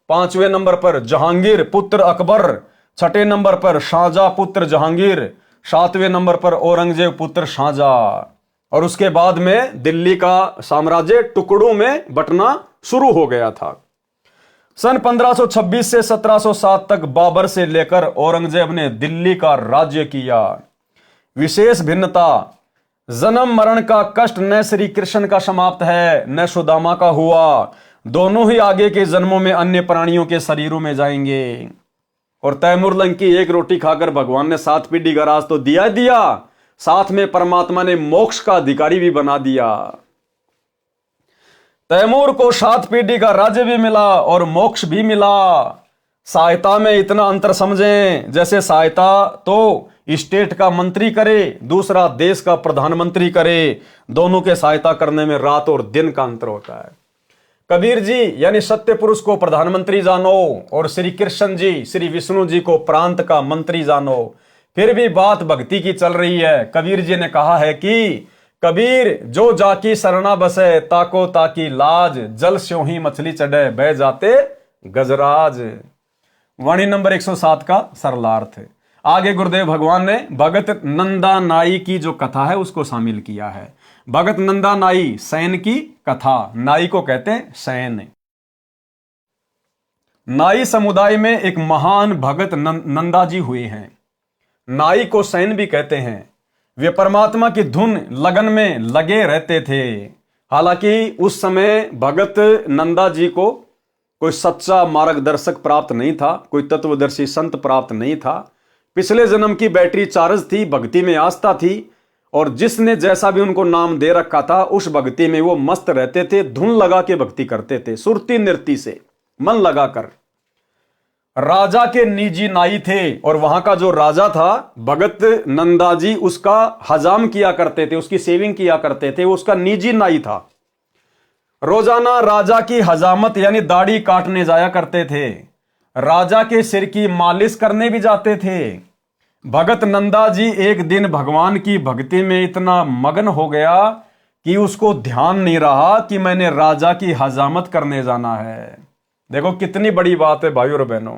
5वें नंबर पर जहांगीर पुत्र अकबर, छठे नंबर पर शाहजहां पुत्र जहांगीर, सातवें नंबर पर औरंगजेब पुत्र शाहजहां। और उसके बाद में दिल्ली का साम्राज्य टुकड़ों में बंटना शुरू हो गया था। सन 1526 से 1707 तक बाबर से लेकर औरंगजेब ने दिल्ली का राज्य किया। विशेष भिन्नता, जन्म मरण का कष्ट न श्री कृष्ण का समाप्त है न सुदामा का हुआ। दोनों ही आगे के जन्मों में अन्य प्राणियों के शरीरों में जाएंगे। और तैमूर की एक रोटी खाकर भगवान ने 7 पीढ़ी का राज तो दिया दिया, साथ में परमात्मा ने मोक्ष का अधिकारी भी बना दिया। तैमूर को 7 पीढ़ी का राज्य भी मिला और मोक्ष भी मिला। सहायता में इतना अंतर समझें, जैसे सहायता तो स्टेट का मंत्री करे, दूसरा देश का प्रधानमंत्री करे। दोनों के सहायता करने में रात और दिन का अंतर होता है। कबीर जी यानी सत्य पुरुष को प्रधानमंत्री जानो और श्री कृष्ण जी श्री विष्णु जी को प्रांत का मंत्री जानो। फिर भी बात भक्ति की चल रही है। कबीर जी ने कहा है कि कबीर जो जाकी शरणा बसे, ताको ताकी लाज, जल स्यों ही मछली चढ़े, बह जाते गजराज। वाणी नंबर 107 का सरलार्थ। आगे गुरुदेव भगवान ने भगत नंदा नाई की जो कथा है उसको शामिल किया है। भगत नंदा नाई, सैन की कथा। नाई को कहते हैं सैन। नाई समुदाय में एक महान भगत नंदा जी हुए हैं। नाई को सैन भी कहते हैं। वे परमात्मा की धुन लगन में लगे रहते थे। हालांकि उस समय भगत नंदा जी को कोई सच्चा मार्गदर्शक प्राप्त नहीं था, कोई तत्वदर्शी संत प्राप्त नहीं था। पिछले जन्म की बैटरी चार्ज थी, भक्ति में आस्था थी, और जिसने जैसा भी उनको नाम दे रखा था उस भक्ति में वो मस्त रहते थे। धुन लगा के भक्ति करते थे, सुरती नृत्य से मन लगाकर। राजा के निजी नाई थे और वहां का जो राजा था भगत नंदा जी उसका हजाम किया करते थे, उसकी सेविंग किया करते थे। वो उसका निजी नाई था। रोजाना राजा की हजामत यानी दाढ़ी काटने जाया करते थे। राजा के सिर की मालिश करने भी जाते थे। भगत नंदा जी एक दिन भगवान की भक्ति में इतना मगन हो गया कि उसको ध्यान नहीं रहा कि मैंने राजा की हजामत करने जाना है। देखो कितनी बड़ी बात है भाइयों और बहनों।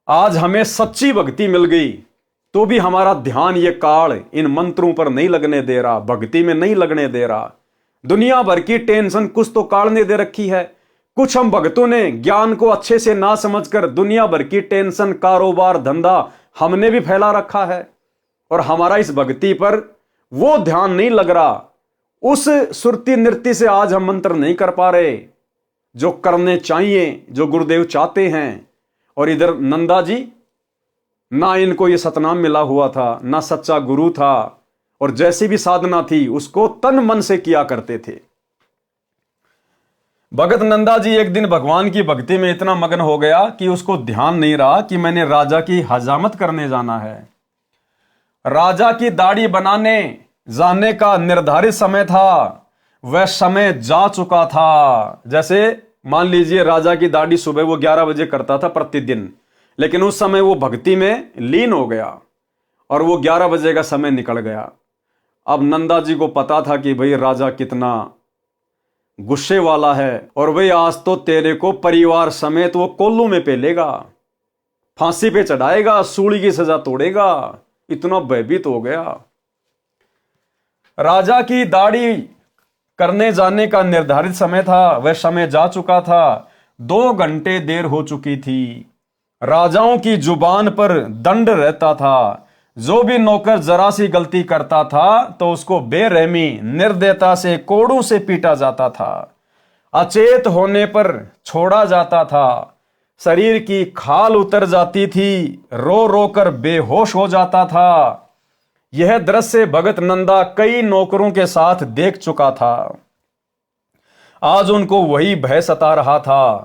आज हमें सच्ची भक्ति मिल गई तो भी हमारा ध्यान ये काल इन मंत्रों पर नहीं लगने दे रहा, भक्ति में नहीं लगने दे रहा। दुनिया भर की टेंशन कुछ तो काल ने दे रखी है। कुछ हम भक्तों ने ज्ञान को अच्छे से ना समझकर दुनिया भर की टेंशन, कारोबार, धंधा हमने भी फैला रखा है और हमारा इस भक्ति पर वो ध्यान नहीं लग रहा। उस सुरती नृत्य से आज हम मंत्र नहीं कर पा रहे जो करने चाहिए, जो गुरुदेव चाहते हैं। और इधर नंदा जी, ना इनको ये सतनाम मिला हुआ था, ना सच्चा गुरु था, और जैसी भी साधना थी उसको तन मन से किया करते थे। भगत नंदा जी एक दिन भगवान की भक्ति में इतना मगन हो गया कि उसको ध्यान नहीं रहा कि मैंने राजा की हजामत करने जाना है। राजा की दाढ़ी बनाने जाने का निर्धारित समय था, वह समय जा चुका था। जैसे मान लीजिए राजा की दाढ़ी सुबह वो 11 बजे करता था प्रतिदिन, लेकिन उस समय वो भक्ति में लीन हो गया और वो 11 बजे का समय निकल गया। अब नंदा जी को पता था कि भाई राजा कितना गुस्से वाला है और भाई आज तो तेरे को परिवार समेत वो कोल्लू में पेलेगा, फांसी पे चढ़ाएगा, सूली की सजा तोड़ेगा। इतना भयभीत हो गया। राजा की दाढ़ी करने जाने का निर्धारित समय था, वह समय जा चुका था। 2 घंटे देर हो चुकी थी। राजाओं की जुबान पर दंड रहता था। जो भी नौकर जरा सी गलती करता था तो उसको बेरहमी निर्दयता से कोड़ों से पीटा जाता था। अचेत होने पर छोड़ा जाता था। शरीर की खाल उतर जाती थी, रो रो कर बेहोश हो जाता था। यह दृश्य भगत नंदा कई नौकरों के साथ देख चुका था। आज उनको वही भय सता रहा था।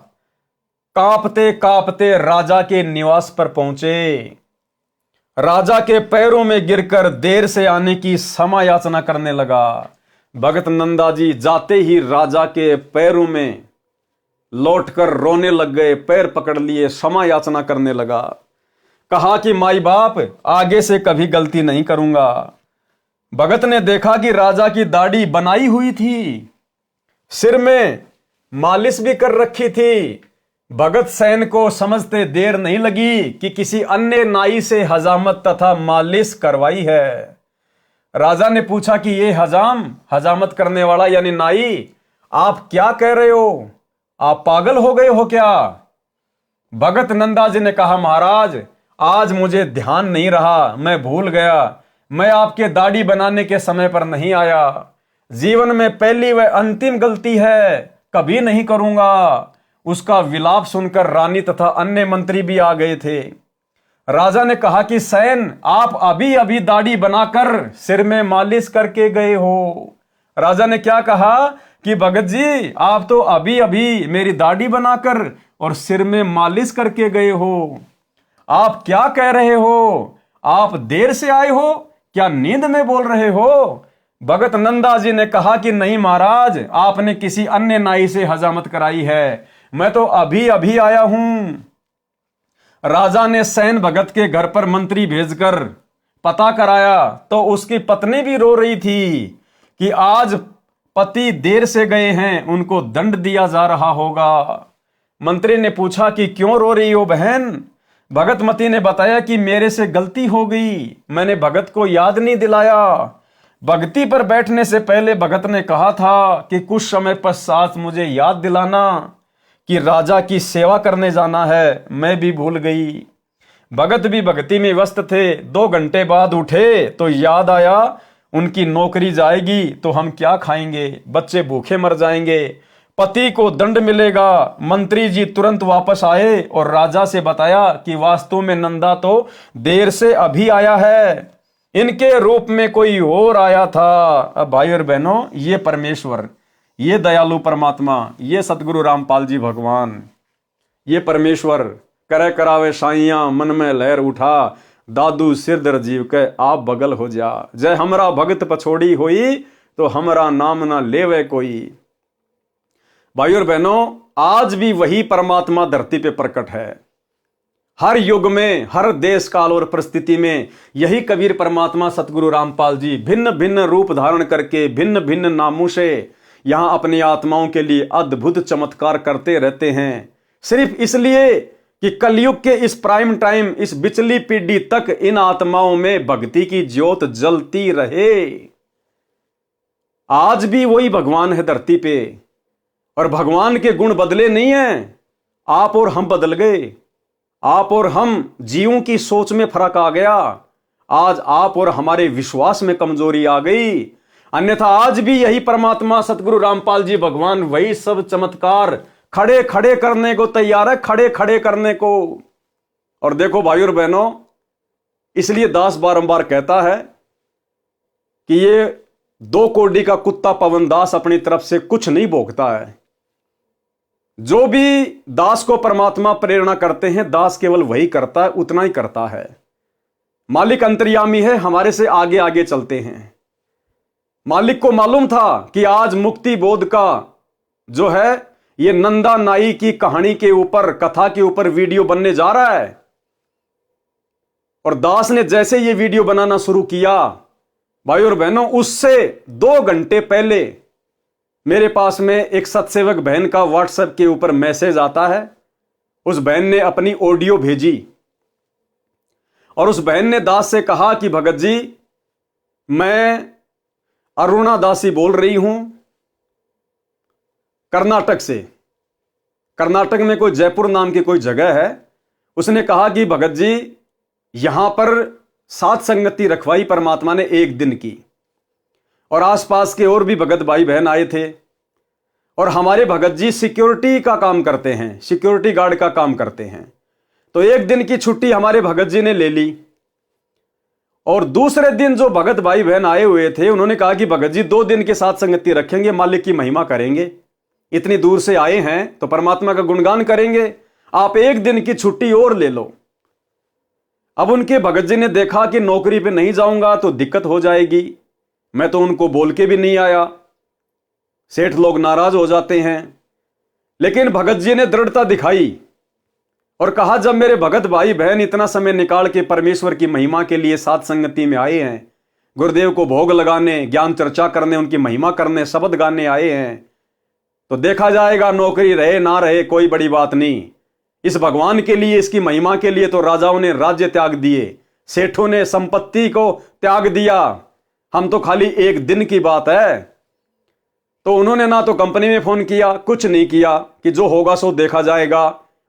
कांपते कांपते राजा के निवास पर पहुंचे। राजा के पैरों में गिरकर देर से आने की क्षमा याचना करने लगा। भगत नंदा जी जाते ही राजा के पैरों में लौटकर रोने लग गए, पैर पकड़ लिए, क्षमा याचना करने लगा। कहा कि माई बाप आगे से कभी गलती नहीं करूंगा। भगत ने देखा कि राजा की दाढ़ी बनाई हुई थी, सिर में मालिश भी कर रखी थी, भगत सैन को समझते देर नहीं लगी कि किसी अन्य नाई से हजामत तथा मालिश करवाई है। राजा ने पूछा कि ये हजामत करने वाला यानी नाई, आप क्या कह रहे हो? आप पागल हो गए हो क्या? भगत नंदा जी ने कहा, महाराज आज मुझे ध्यान नहीं रहा, मैं भूल गया। मैं आपके दाढ़ी बनाने के समय पर नहीं आया। जीवन में पहली व अंतिम गलती है, कभी नहीं करूंगा। उसका विलाप सुनकर रानी तथा अन्य मंत्री भी आ गए थे। राजा ने कहा कि सैन, आप अभी अभी दाढ़ी बनाकर सिर में मालिश करके गए हो। राजा ने क्या कहा कि भगत जी, आप तो अभी अभी मेरी दाढ़ी बनाकर और सिर में मालिश करके गए हो। आप क्या कह रहे हो? आप देर से आए हो? क्या नींद में बोल रहे हो? भगत नंदा जी ने कहा कि नहीं महाराज, आपने किसी अन्य नाई से हजामत कराई है, मैं तो अभी अभी आया हूं। राजा ने सैन भगत के घर पर मंत्री भेजकर पता कराया तो उसकी पत्नी भी रो रही थी कि आज पति देर से गए हैं, उनको दंड दिया जा रहा होगा। मंत्री ने पूछा कि क्यों रो रही हो बहन? भगतमती ने बताया कि मेरे से गलती हो गई, मैंने भगत को याद नहीं दिलाया। भगती पर बैठने से पहले भगत ने कहा था कि कुछ समय पश्चात मुझे याद दिलाना कि राजा की सेवा करने जाना है, मैं भी भूल गई। भगत भी भक्ति में व्यस्त थे। 2 घंटे बाद उठे तो याद आया उनकी नौकरी जाएगी तो हम क्या खाएंगे, बच्चे भूखे मर जाएंगे, पति को दंड मिलेगा। मंत्री जी तुरंत वापस आए और राजा से बताया कि वास्तव में नंदा तो देर से अभी आया है, इनके रूप में कोई और आया था। अब भाई और बहनों, ये परमेश्वर, ये दयालु परमात्मा, ये सतगुरु रामपाल जी भगवान, ये परमेश्वर करे करावे साइया मन में लहर उठा, दादू सिर दर जीव के आप बगल हो जा। जय हमरा भगत पछोड़ी होई तो हमरा नाम ना लेवे कोई। भाई और बहनों, आज भी वही परमात्मा धरती पे प्रकट है। हर युग में, हर देश काल और परिस्थिति में यही कबीर परमात्मा सतगुरु रामपाल जी भिन्न भिन्न रूप धारण करके भिन्न भिन्न नामों से यहां अपनी आत्माओं के लिए अद्भुत चमत्कार करते रहते हैं, सिर्फ इसलिए कि कलयुग के इस प्राइम टाइम, इस बिचली पीढ़ी तक इन आत्माओं में भक्ति की ज्योत जलती रहे। आज भी वही भगवान है धरती पे और भगवान के गुण बदले नहीं हैं। आप और हम बदल गए, आप और हम जीवों की सोच में फर्क आ गया। आज आप और हमारे विश्वास में कमजोरी आ गई, अन्यथा आज भी यही परमात्मा सतगुरु रामपाल जी भगवान वही सब चमत्कार खड़े खड़े करने को तैयार है, खड़े खड़े करने को। और देखो भाई और बहनों, इसलिए दास बारंबार कहता है कि ये 2 कोड़ी का कुत्ता पवन दास अपनी तरफ से कुछ नहीं भोगता है। जो भी दास को परमात्मा प्रेरणा करते हैं, दास केवल वही करता है, उतना ही करता है। मालिक अंतर्यामी है, हमारे से आगे आगे चलते हैं। मालिक को मालूम था कि आज मुक्ति बोध का जो है ये नंदा नाई की कहानी के ऊपर, कथा के ऊपर वीडियो बनने जा रहा है। और दास ने जैसे ये वीडियो बनाना शुरू किया, भाई और बहनों, उससे 2 घंटे पहले मेरे पास में एक सत्सेवक बहन का व्हाट्सएप के ऊपर मैसेज आता है। उस बहन ने अपनी ऑडियो भेजी और उस बहन ने दास से कहा कि भगत जी, मैं अरुणा दासी बोल रही हूं कर्नाटक से। कर्नाटक में कोई जयपुर नाम की कोई जगह है। उसने कहा कि भगत जी, यहां पर सात संगति रखवाई परमात्मा ने 1 दिन की और आसपास के और भी भगत भाई बहन आए थे और हमारे भगत जी सिक्योरिटी का काम करते हैं, सिक्योरिटी गार्ड का काम करते हैं। तो 1 दिन की छुट्टी हमारे भगत जी ने ले ली और दूसरे दिन जो भगत भाई बहन आए हुए थे उन्होंने कहा कि भगत जी 2 दिन के साथ संगति रखेंगे, मालिक की महिमा करेंगे, इतनी दूर से आए हैं तो परमात्मा का गुणगान करेंगे, आप 1 दिन की छुट्टी और ले लो। अब उनके भगत जी ने देखा कि नौकरी पे नहीं जाऊंगा तो दिक्कत हो जाएगी, मैं तो उनको बोल के भी नहीं आया, सेठ लोग नाराज हो जाते हैं। लेकिन भगत जी ने दृढ़ता दिखाई और कहा, जब मेरे भगत भाई बहन इतना समय निकाल के परमेश्वर की महिमा के लिए साथ संगति में आए हैं, गुरुदेव को भोग लगाने, ज्ञान चर्चा करने, उनकी महिमा करने, शब्द गाने आए हैं, तो देखा जाएगा, नौकरी रहे ना रहे कोई बड़ी बात नहीं, इस भगवान के लिए, इसकी महिमा के लिए तो राजाओं ने राज्य त्याग दिए, सेठों ने संपत्ति को त्याग दिया। हम तो खाली एक दिन की बात है, तो उन्होंने ना तो कंपनी में फोन किया, कुछ नहीं किया कि जो होगा सो देखा जाएगा,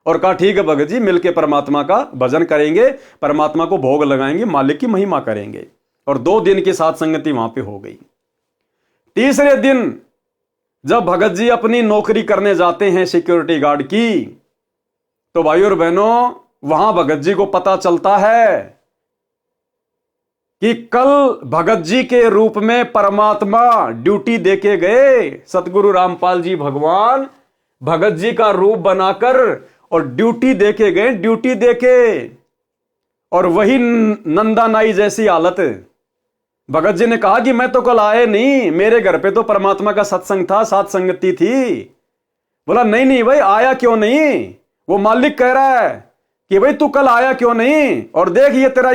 और कहा ठीक है भगत जी, मिलके परमात्मा का भजन करेंगे, परमात्मा को भोग लगाएंगे, मालिक की महिमा करेंगे। और 2 दिन की साथ संगति वहां पे हो गई। तीसरे दिन जब भगत जी अपनी नौकरी करने जाते हैं सिक्योरिटी गार्ड की, तो भाई और बहनों वहां भगत जी को पता चलता है कि कल भगत जी के रूप में परमात्मा ड्यूटी देके गए। सतगुरु रामपाल जी भगवान भगत जी का रूप बनाकर और ड्यूटी देके गए, ड्यूटी देके। और वही नंदा नाई जैसी हालत। भगत जी ने कहा कि मैं तो कल आए नहीं, मेरे घर पे तो परमात्मा का सत्संग था, साथ संगति थी। बोला नहीं नहीं भाई, आया क्यों नहीं? वो मालिक कह रहा है कि भाई तू कल आया क्यों नहीं? और देख ये तेरा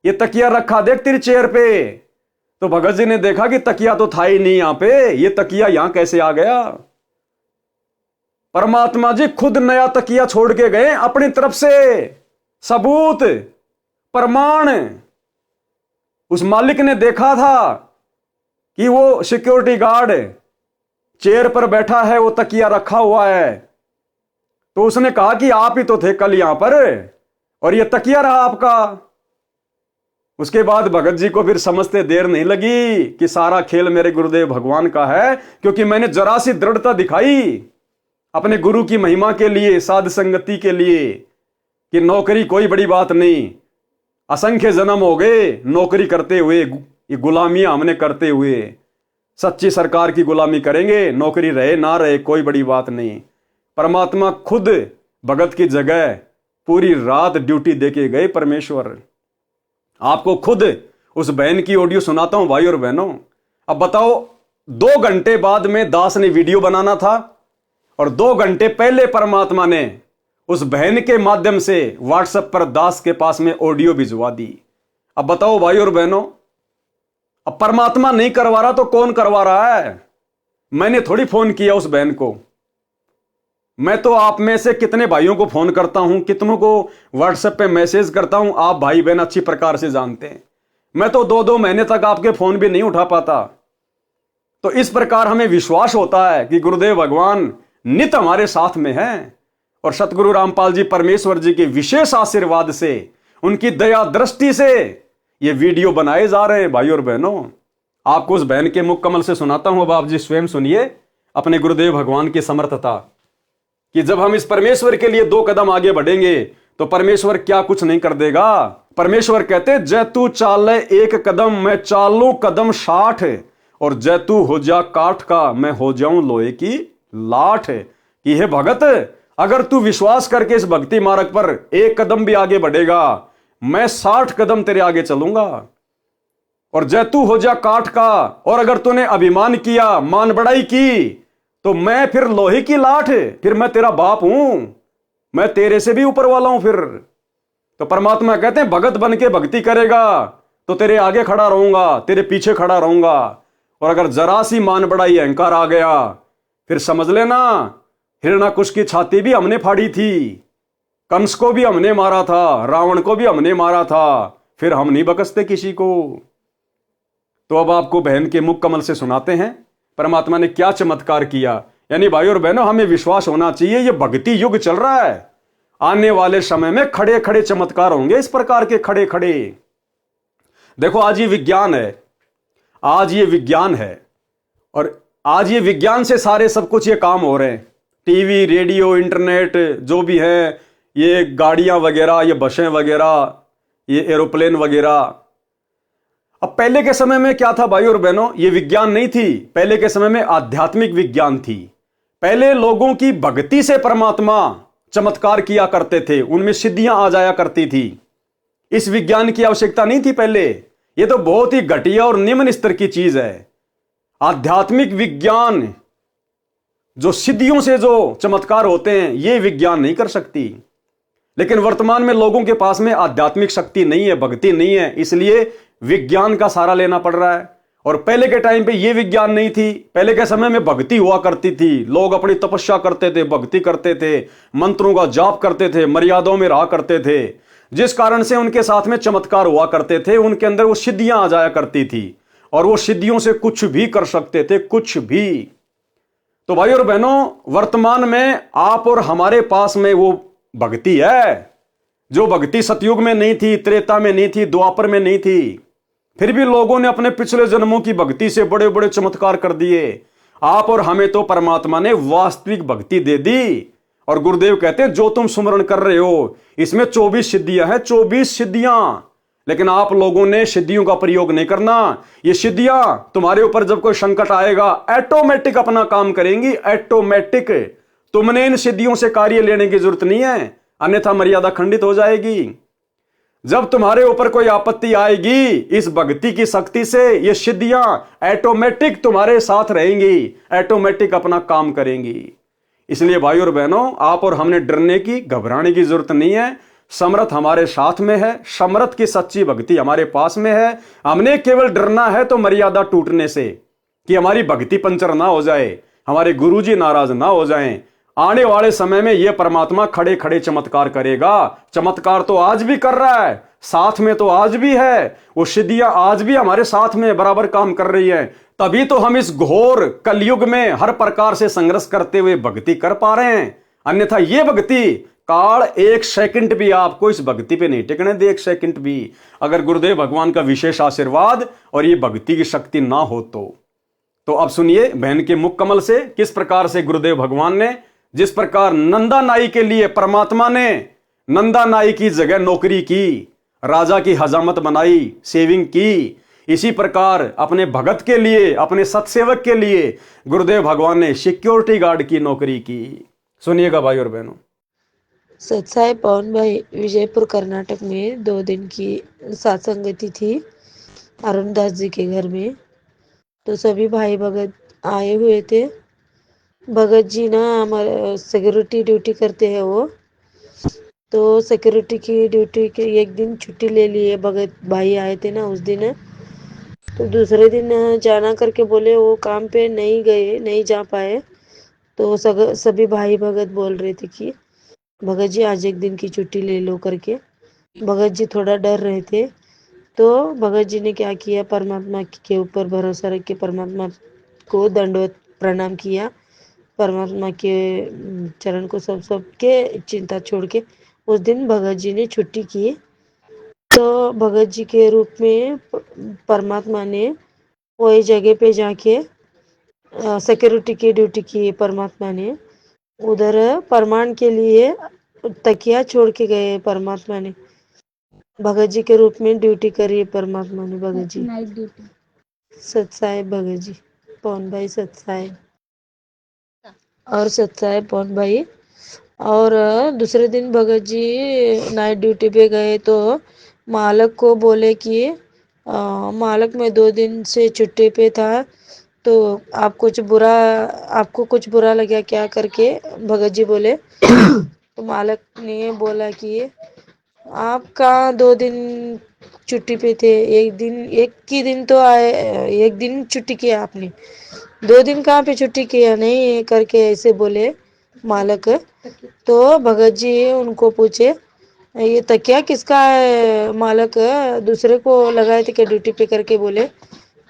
ये तकिया रखा देख तेरी चेयर पे। तो भगत जी ने देखा कि तकिया तो था ही नहीं यहां पे, ये तकिया यहां कैसे आ गया? परमात्मा जी खुद नया तकिया छोड़ के गए अपनी तरफ से, सबूत प्रमाण। उस मालिक ने देखा था कि वो सिक्योरिटी गार्ड चेयर पर बैठा है, वो तकिया रखा हुआ है। तो उसने कहा कि आप ही तो थे कल यहां पर, और ये तकिया रहा आपका। उसके बाद भगत जी को फिर समझते देर नहीं लगी कि सारा खेल मेरे गुरुदेव भगवान का है, क्योंकि मैंने जरा सी दृढ़ता दिखाई अपने गुरु की महिमा के लिए, साध संगति के लिए, कि नौकरी कोई बड़ी बात नहीं। असंख्य जन्म हो गए नौकरी करते हुए, ये गुलामियां हमने करते हुए। सच्ची सरकार की गुलामी करेंगे, नौकरी रहे ना रहे कोई बड़ी बात नहीं। परमात्मा खुद भगत की जगह पूरी रात ड्यूटी देके गए परमेश्वर। आपको खुद उस बहन की ऑडियो सुनाता हूं भाई और बहनों। अब बताओ, 2 घंटे बाद में दास ने वीडियो बनाना था, और 2 घंटे पहले परमात्मा ने उस बहन के माध्यम से व्हाट्सएप पर दास के पास में ऑडियो भिजवा दी। अब बताओ भाई और बहनों, अब परमात्मा नहीं करवा रहा तो कौन करवा रहा है? मैंने थोड़ी फोन किया उस बहन को। मैं तो आप में से कितने भाइयों को फोन करता हूं, कितनों को व्हाट्सएप पे मैसेज करता हूं, आप भाई बहन अच्छी प्रकार से जानते हैं। मैं तो 2-2 महीने तक आपके फोन भी नहीं उठा पाता। तो इस प्रकार हमें विश्वास होता है कि गुरुदेव भगवान नित हमारे साथ में हैं, और सतगुरु रामपाल जी परमेश्वर जी के विशेष आशीर्वाद से, उनकी दया दृष्टि से ये वीडियो बनाए जा रहे हैं। भाई और बहनों, आपको उस बहन के मुख कमल से सुनाता हूं, अब आप जी स्वयं सुनिए अपने गुरुदेव भगवान की समर्थता, कि जब हम इस परमेश्वर के लिए 2 कदम आगे बढ़ेंगे तो परमेश्वर क्या कुछ नहीं कर देगा। परमेश्वर कहते, जय तू चाले 1 कदम मैं चालू कदम 60, और जय तू हो जा काठ का मैं हो जाऊं लोहे की लाठ। कि हे भगत, अगर तू विश्वास करके इस भक्ति मार्ग पर 1 कदम भी आगे बढ़ेगा, मैं 60 कदम तेरे आगे चलूंगा। और जय तू हो जा काठ का, और अगर तूने अभिमान किया, मान बढ़ाई की, तो मैं फिर लोहे की लाठ, फिर मैं तेरा बाप हूं, मैं तेरे से भी ऊपर वाला हूं फिर। तो परमात्मा कहते हैं, भगत बन के भक्ति करेगा तो तेरे आगे खड़ा रहूंगा, तेरे पीछे खड़ा रहूंगा। और अगर जरा सी मान बढ़ाई, अहंकार आ गया, फिर समझ लेना हिरण्याकुश की छाती भी हमने फाड़ी थी, कंस को भी हमने मारा था, रावण को भी हमने मारा था, फिर हम नहीं बकसते किसी को। तो अब आपको बहन के मुख कमल से सुनाते हैं परमात्मा ने क्या चमत्कार किया। यानी भाई और बहनों, हमें विश्वास होना चाहिए, ये भक्ति युग चल रहा है। आने वाले समय में खड़े खड़े चमत्कार होंगे, इस प्रकार के खड़े खड़े। देखो, आज ये विज्ञान है, आज ये विज्ञान है, और आज ये विज्ञान से सारे सब कुछ ये काम हो रहे हैं। टीवी, रेडियो, इंटरनेट जो भी है, ये गाड़ियां वगैरह, ये बसें वगैरह, ये एरोप्लेन वगैरह। अब पहले के समय में क्या था भाई और बहनों, ये विज्ञान नहीं थी। पहले के समय में आध्यात्मिक विज्ञान थी। पहले लोगों की भक्ति से परमात्मा चमत्कार किया करते थे, उनमें सिद्धियां आ जाया करती थी। इस विज्ञान की आवश्यकता नहीं थी पहले। ये तो बहुत ही घटिया और निम्न स्तर की चीज है। आध्यात्मिक विज्ञान, जो सिद्धियों से जो चमत्कार होते हैं, ये विज्ञान नहीं कर सकती। लेकिन वर्तमान में लोगों के पास में आध्यात्मिक शक्ति नहीं है, भक्ति नहीं है, इसलिए विज्ञान का सहारा लेना पड़ रहा है। और पहले के टाइम पे ये विज्ञान नहीं थी। पहले के समय में भक्ति हुआ करती थी, लोग अपनी तपस्या करते थे, भक्ति करते थे, मंत्रों का जाप करते थे, मर्यादाओं में रहा करते थे, जिस कारण से उनके साथ में चमत्कार हुआ करते थे, उनके अंदर वो सिद्धियां आ जाया करती थी और वो सिद्धियों से कुछ भी कर सकते थे, कुछ भी। तो भाई और बहनों, वर्तमान में आप और हमारे पास में वो भक्ति है जो भक्ति सतयुग में नहीं थी, त्रेता में नहीं थी, द्वापर में नहीं थी। फिर भी लोगों ने अपने पिछले जन्मों की भक्ति से बड़े बड़े चमत्कार कर दिए। आप और हमें तो परमात्मा ने वास्तविक भक्ति दे दी। और गुरुदेव कहते हैं जो तुम सुमरण कर रहे हो इसमें 24 सिद्धियां हैं, 24 सिद्धियां। लेकिन आप लोगों ने सिद्धियों का प्रयोग नहीं करना। ये सिद्धियां तुम्हारे ऊपर जब कोई संकट आएगा ऑटोमेटिक अपना काम करेंगी, ऑटोमेटिक। तुमने इन सिद्धियों से कार्य लेने की जरूरत नहीं है, अन्यथा मर्यादा खंडित हो जाएगी। जब तुम्हारे ऊपर कोई आपत्ति आएगी, इस भक्ति की शक्ति से ये सिद्धियां ऑटोमेटिक तुम्हारे साथ रहेंगी, ऑटोमेटिक अपना काम करेंगी। इसलिए भाई और बहनों, आप और हमने डरने की, घबराने की जरूरत नहीं है। समर्थ हमारे साथ में है, समर्थ की सच्ची भक्ति हमारे पास में है। हमने केवल डरना है तो मर्यादा टूटने से, कि हमारी भक्ति पंचर ना हो जाए, हमारे गुरुजी नाराज ना हो जाएं। आने वाले समय में यह परमात्मा खड़े खड़े चमत्कार करेगा। चमत्कार तो आज भी कर रहा है, साथ में तो आज भी है, वो सिद्धियां आज भी हमारे साथ में बराबर काम कर रही है। तभी तो हम इस घोर कलयुग में हर प्रकार से संघर्ष करते हुए भक्ति कर पा रहे हैं। अन्यथा ये भक्ति काल एक सेकंड भी आपको इस भक्ति पे नहीं टिकने दे, एक सेकंड भी, अगर गुरुदेव भगवान का विशेष आशीर्वाद और ये भक्ति की शक्ति ना हो तो अब सुनिए बहन के मुख कमल से किस प्रकार से गुरुदेव भगवान ने, जिस प्रकार नंदा नाई के लिए परमात्मा ने नंदा नाई की जगह नौकरी की, राजा की हजामत बनाई, सेविंग की, इसी प्रकार अपने भगत के लिए, अपने सत्सेवक के लिए गुरुदेव भगवान ने सिक्योरिटी गार्ड की नौकरी की। सुनिएगा भाई और बहनों। सत्साई पवन भाई विजयपुर कर्नाटक में 2 दिन की सत्संगति थी अरुणदास जी के घर में। तो सभी भाई भगत आए हुए थे। भगत जी ना हमारे सिक्योरिटी ड्यूटी करते हैं वो, तो सिक्योरिटी की ड्यूटी के एक दिन छुट्टी ले लिए। भगत भाई आए थे ना उस दिन, तो दूसरे दिन जाना करके बोले, वो काम पे नहीं गए, नहीं जा पाए। तो सभी भाई भगत बोल रहे थे कि भगत जी आज एक दिन की छुट्टी ले लो करके। भगत जी थोड़ा डर रहे थे, तो भगत जी ने क्या किया, परमात्मा के ऊपर भरोसा रख के परमात्मा को दंडवत प्रणाम किया। परमात्मा के चरण को सब के चिंता छोड़ के उस दिन भगत जी ने छुट्टी की। तो भगत जी के रूप में परमात्मा ने वही जगह पे जाके सिक्योरिटी की ड्यूटी की। परमात्मा ने उधर प्रमाण के लिए तकिया छोड़ के गए। परमात्मा ने भगत जी के रूप में ड्यूटी करी। परमात्मा ने भगत जी नाइट ड्यूटी। सत्साहेब भगत जी, पवन भाई सत्साहेब और सत्साहेब पवन भाई। और दूसरे दिन भगत जी नाइट ड्यूटी पे गए तो मालक को बोले कि मालक मैं 2 दिन से छुट्टी पे था, तो आपको कुछ बुरा लगा क्या करके भगत जी बोले। तो मालक ने बोला कि आप कहाँ 2 दिन छुट्टी पे थे, एक ही दिन तो आए, एक दिन छुट्टी किया आपने, 2 दिन कहाँ पे छुट्टी किया नहीं करके ऐसे बोले मालक। तो भगत जी उनको पूछे ये तकिया किसका है मालक, दूसरे को लगाए थे क्या ड्यूटी पे करके बोले।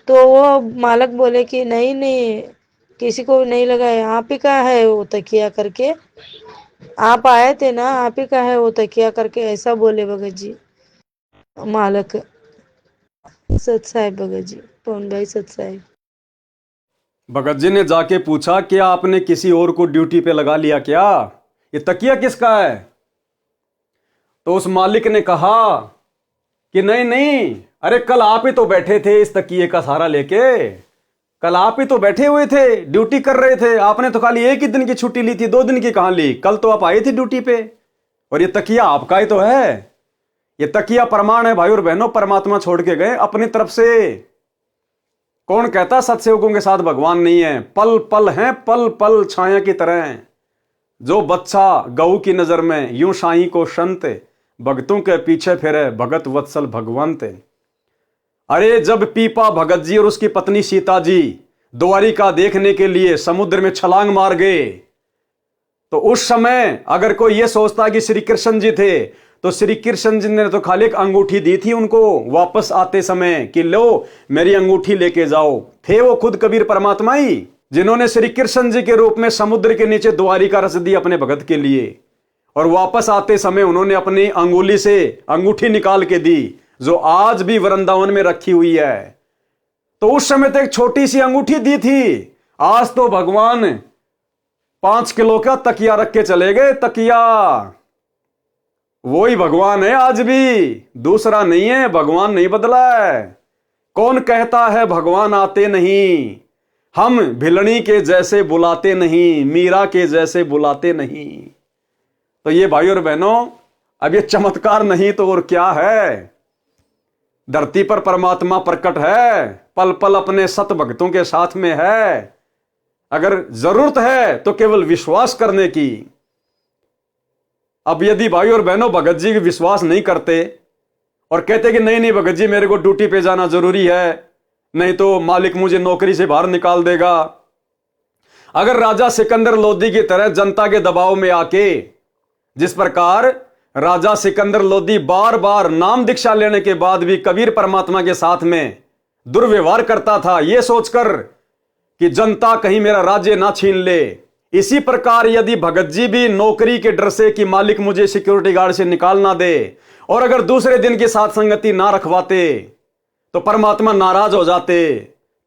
तो वो मालक बोले कि नहीं किसी को नहीं लगाया, आप ही का है वो तकिया करके, आप आए थे ना, आप ही का है वो तकिया करके ऐसा बोले भगत जी मालक। सत्साहेब भगत जी, पवन भाई सत्साहेब। भगत जी ने जाके पूछा क्या आपने किसी और को ड्यूटी पे लगा लिया क्या, ये तकिया किसका है। तो उस मालिक ने कहा कि नहीं, अरे कल आप ही तो बैठे थे इस तकिए का सहारा लेके, कल आप ही तो बैठे हुए थे, ड्यूटी कर रहे थे, आपने तो खाली एक ही दिन की छुट्टी ली थी, 2 दिन की कहां ली, कल तो आप आए थे ड्यूटी पे, और ये तकिया आपका ही तो है। ये तकिया प्रमाण है भाई और बहनों, परमात्मा छोड़ के गए अपनी तरफ से। कौन कहता सत्सेवकों के साथ भगवान नहीं है, पल पल हैं, पल पल छाया की तरह। जो बच्चा गऊ की नजर में यूं साईं को संत, भक्तों के पीछे फिरे भगत वत्सल भगवंत। अरे जब पीपा भगत जी और उसकी पत्नी सीता जी द्वारिका देखने के लिए समुद्र में छलांग मार गए, तो उस समय अगर कोई यह सोचता कि श्री कृष्ण जी थे, तो श्री कृष्ण जी ने तो खाली एक अंगूठी दी थी उनको वापस आते समय कि लो मेरी अंगूठी लेके जाओ। थे वो खुद कबीर परमात्मा ही जिन्होंने श्री कृष्ण जी के रूप में समुद्र के नीचे द्वारिका रच दी अपने भगत के लिए, और वापस आते समय उन्होंने अपनी अंगुली से अंगूठी निकाल के दी जो आज भी वृंदावन में रखी हुई है। तो उस समय तो एक छोटी सी अंगूठी दी थी, आज तो भगवान 5 किलो का तकिया रख के चले गए। तकिया वही भगवान है आज भी, दूसरा नहीं है। भगवान नहीं बदला है। कौन कहता है भगवान आते नहीं, हम भिलनी के जैसे बुलाते नहीं, मीरा के जैसे बुलाते नहीं। तो ये भाई और बहनों, अब ये चमत्कार नहीं तो और क्या है। धरती पर परमात्मा प्रकट है, पल पल अपने सत भक्तों के साथ में है। अगर जरूरत है तो केवल विश्वास करने की। अब यदि भाई और बहनों भगत जी विश्वास नहीं करते और कहते कि नहीं नहीं भगत जी मेरे को ड्यूटी पे जाना जरूरी है, नहीं तो मालिक मुझे नौकरी से बाहर निकाल देगा। अगर राजा सिकंदर लोदी की तरह जनता के दबाव में आके, जिस प्रकार राजा सिकंदर लोदी बार बार नाम दीक्षा लेने के बाद भी कबीर परमात्मा के साथ में दुर्व्यवहार करता था, यह सोचकर कि जनता कहीं मेरा राज्य ना छीन ले, इसी प्रकार यदि भगत जी भी नौकरी के डर से कि मालिक मुझे सिक्योरिटी गार्ड से निकाल ना दे, और अगर दूसरे दिन की साथ संगति ना रखवाते, तो परमात्मा नाराज हो जाते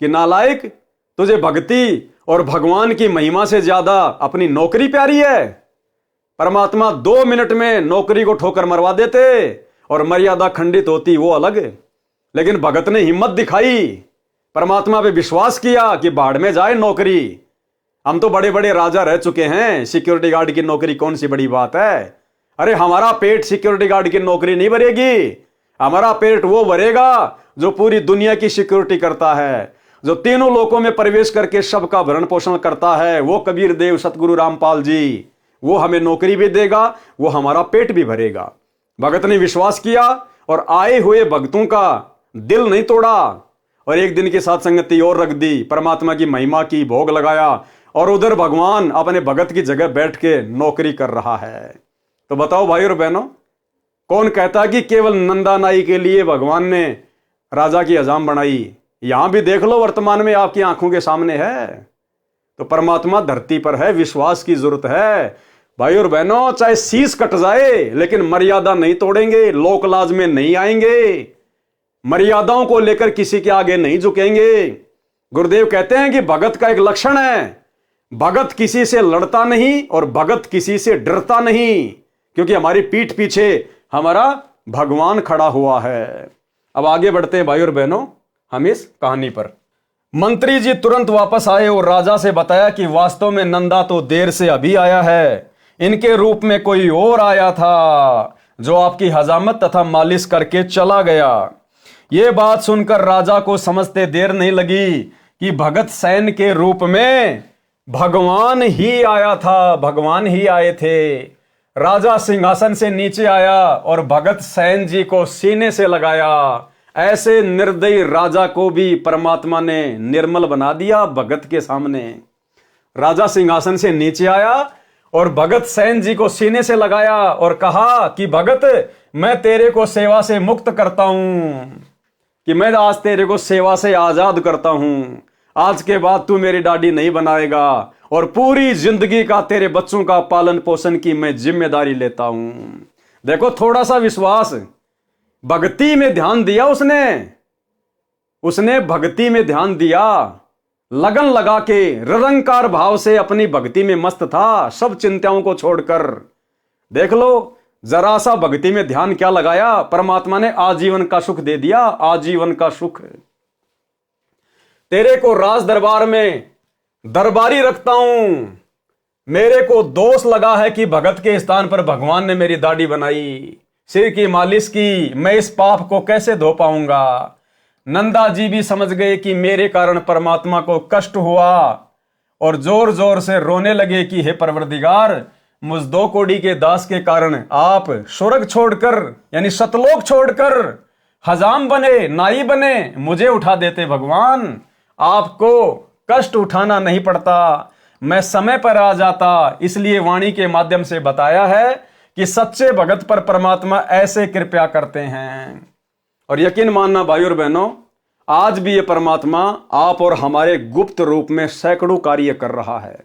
कि नालायक, तुझे भक्ति और भगवान की महिमा से ज्यादा अपनी नौकरी प्यारी है। परमात्मा 2 मिनट में नौकरी को ठोकर मरवा देते और मर्यादा खंडित होती, वो अलग। लेकिन भगत ने हिम्मत दिखाई, परमात्मा पे विश्वास किया कि बाढ़ में जाए नौकरी। हम तो बड़े बड़े राजा रह चुके हैं, सिक्योरिटी गार्ड की नौकरी कौन सी बड़ी बात है। अरे हमारा पेट सिक्योरिटी गार्ड की नौकरी नहीं भरेगी, हमारा पेट वो भरेगा जो पूरी दुनिया की सिक्योरिटी करता है, जो तीनों लोकों में प्रवेश करके सबका भरण पोषण करता है। वो कबीर देव सतगुरु रामपाल जी, वो हमें नौकरी भी देगा, वो हमारा पेट भी भरेगा। भगत ने विश्वास किया और आए हुए भक्तों का दिल नहीं तोड़ा, और एक दिन की साथ संगति और रख दी, परमात्मा की महिमा की भोग लगाया, और उधर भगवान अपने भगत की जगह बैठ के नौकरी कर रहा है। तो बताओ भाई और बहनों, कौन कहता कि केवल नंदा नाई के लिए भगवान ने राजा की हजाम बनाई। यहां भी देख लो, वर्तमान में आपकी आंखों के सामने है। तो परमात्मा धरती पर है, विश्वास की जरूरत है भाई और बहनों। चाहे शीश कट जाए लेकिन मर्यादा नहीं तोड़ेंगे, लोक लाज में नहीं आएंगे, मर्यादाओं को लेकर किसी के आगे नहीं झुकेंगे। गुरुदेव कहते हैं कि भगत का एक लक्षण है, भगत किसी से लड़ता नहीं और भगत किसी से डरता नहीं, क्योंकि हमारी पीठ पीछे हमारा भगवान खड़ा हुआ है। अब आगे बढ़ते हैं भाई और बहनों हम इस कहानी पर। मंत्री जी तुरंत वापस आए और राजा से बताया कि वास्तव में नंदा तो देर से अभी आया है, इनके रूप में कोई और आया था जो आपकी हजामत तथा मालिश करके चला गया। यह बात सुनकर राजा को समझते देर नहीं लगी कि भगत सैन के रूप में भगवान ही आया था, भगवान ही आए थे। राजा सिंहासन से नीचे आया और भगत सैन जी को सीने से लगाया। ऐसे निर्दयी राजा को भी परमात्मा ने निर्मल बना दिया भगत के सामने। राजा सिंहासन से नीचे आया और भगत सैन जी को सीने से लगाया और कहा कि भगत, मैं तेरे को सेवा से मुक्त करता हूं, कि मैं आज तेरे को सेवा से आजाद करता हूं। आज के बाद तू मेरी दाढ़ी नहीं बनाएगा और पूरी जिंदगी का तेरे बच्चों का पालन पोषण की मैं जिम्मेदारी लेता हूं। देखो, थोड़ा सा विश्वास, भक्ति में ध्यान दिया उसने भक्ति में ध्यान दिया, लगन लगा के निरंकार भाव से अपनी भक्ति में मस्त था, सब चिंताओं को छोड़कर। देख लो, जरा सा भक्ति में ध्यान क्या लगाया, परमात्मा ने आजीवन का सुख दे दिया, आजीवन का सुख। तेरे को राज दरबार में दरबारी रखता हूं। मेरे को दोष लगा है कि भगत के स्थान पर भगवान ने मेरी दाढ़ी बनाई, सिर की मालिश की, मैं इस पाप को कैसे धो पाऊंगा। नंदा जी भी समझ गए कि मेरे कारण परमात्मा को कष्ट हुआ और जोर जोर से रोने लगे कि हे परवरदिगार, मुझ 2 कोड़ी के दास के कारण आप स्वर्ग छोड़कर यानी सतलोक छोड़कर हजाम बने, नाई बने, मुझे उठा देते भगवान। आपको कष्ट उठाना नहीं पड़ता, मैं समय पर आ जाता। इसलिए वाणी के माध्यम से बताया है कि सच्चे भगत पर परमात्मा ऐसे कृपया करते हैं। और यकीन मानना भाइयों और बहनों, आज भी ये परमात्मा आप और हमारे गुप्त रूप में सैकड़ों कार्य कर रहा है।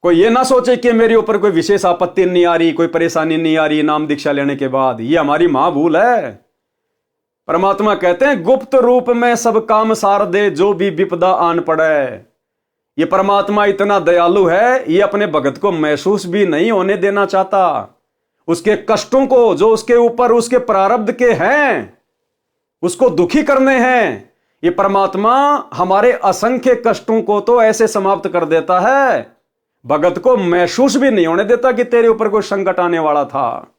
कोई ये ना सोचे कि मेरे ऊपर कोई विशेष आपत्ति नहीं आ रही, कोई परेशानी नहीं आ रही नाम दीक्षा लेने के बाद। ये हमारी महाभूल है। परमात्मा कहते हैं गुप्त रूप में सब काम सार दे, जो भी विपदा आन पड़े। ये परमात्मा इतना दयालु है, ये अपने भगत को महसूस भी नहीं होने देना चाहता। उसके कष्टों को जो उसके ऊपर उसके प्रारब्ध के हैं, उसको दुखी करने हैं। ये परमात्मा हमारे असंख्य कष्टों को तो ऐसे समाप्त कर देता है, भगत को महसूस भी नहीं होने देता कि तेरे ऊपर कोई संकट आने वाला था।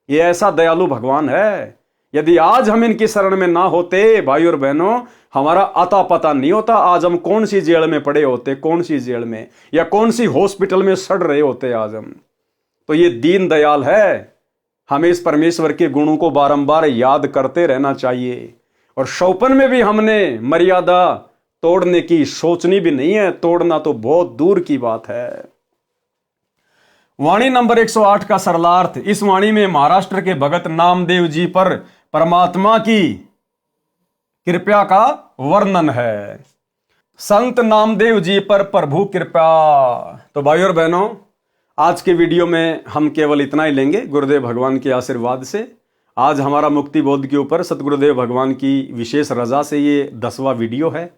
ये ऐसा दयालु भगवान है। यदि आज हम इनकी शरण में ना होते भाई और बहनों, हमारा अता पता नहीं होता आज हम कौन सी जेल में पड़े होते, कौन सी जेल में या कौन सी हॉस्पिटल में सड़ रहे होते आज हम। तो ये दीन दयाल है। हमें इस परमेश्वर के गुणों को बारंबार याद करते रहना चाहिए। और शौपन में भी हमने मर्यादा तोड़ने की सोचनी भी नहीं है, तोड़ना तो बहुत दूर की बात है। वाणी नंबर 108 का सरलार्थ। इस वाणी में महाराष्ट्र के भगत नामदेव जी पर परमात्मा की कृपा का वर्णन है। संत नामदेव जी पर प्रभु कृपा। तो भाइयों और बहनों, आज के वीडियो में हम केवल इतना ही लेंगे गुरुदेव भगवान के आशीर्वाद से। आज हमारा मुक्ति बोध के ऊपर सतगुरुदेव भगवान की विशेष रजा से ये 10वां वीडियो है।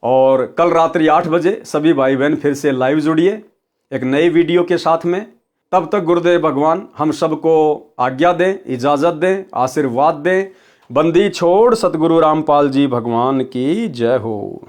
और कल रात्रि 8 बजे सभी भाई बहन फिर से लाइव जुड़िए एक नए वीडियो के साथ में। तब तक गुरुदेव भगवान हम सबको आज्ञा दें, इजाजत दें, आशीर्वाद दें। बंदी छोड़ सतगुरु रामपाल जी भगवान की जय हो।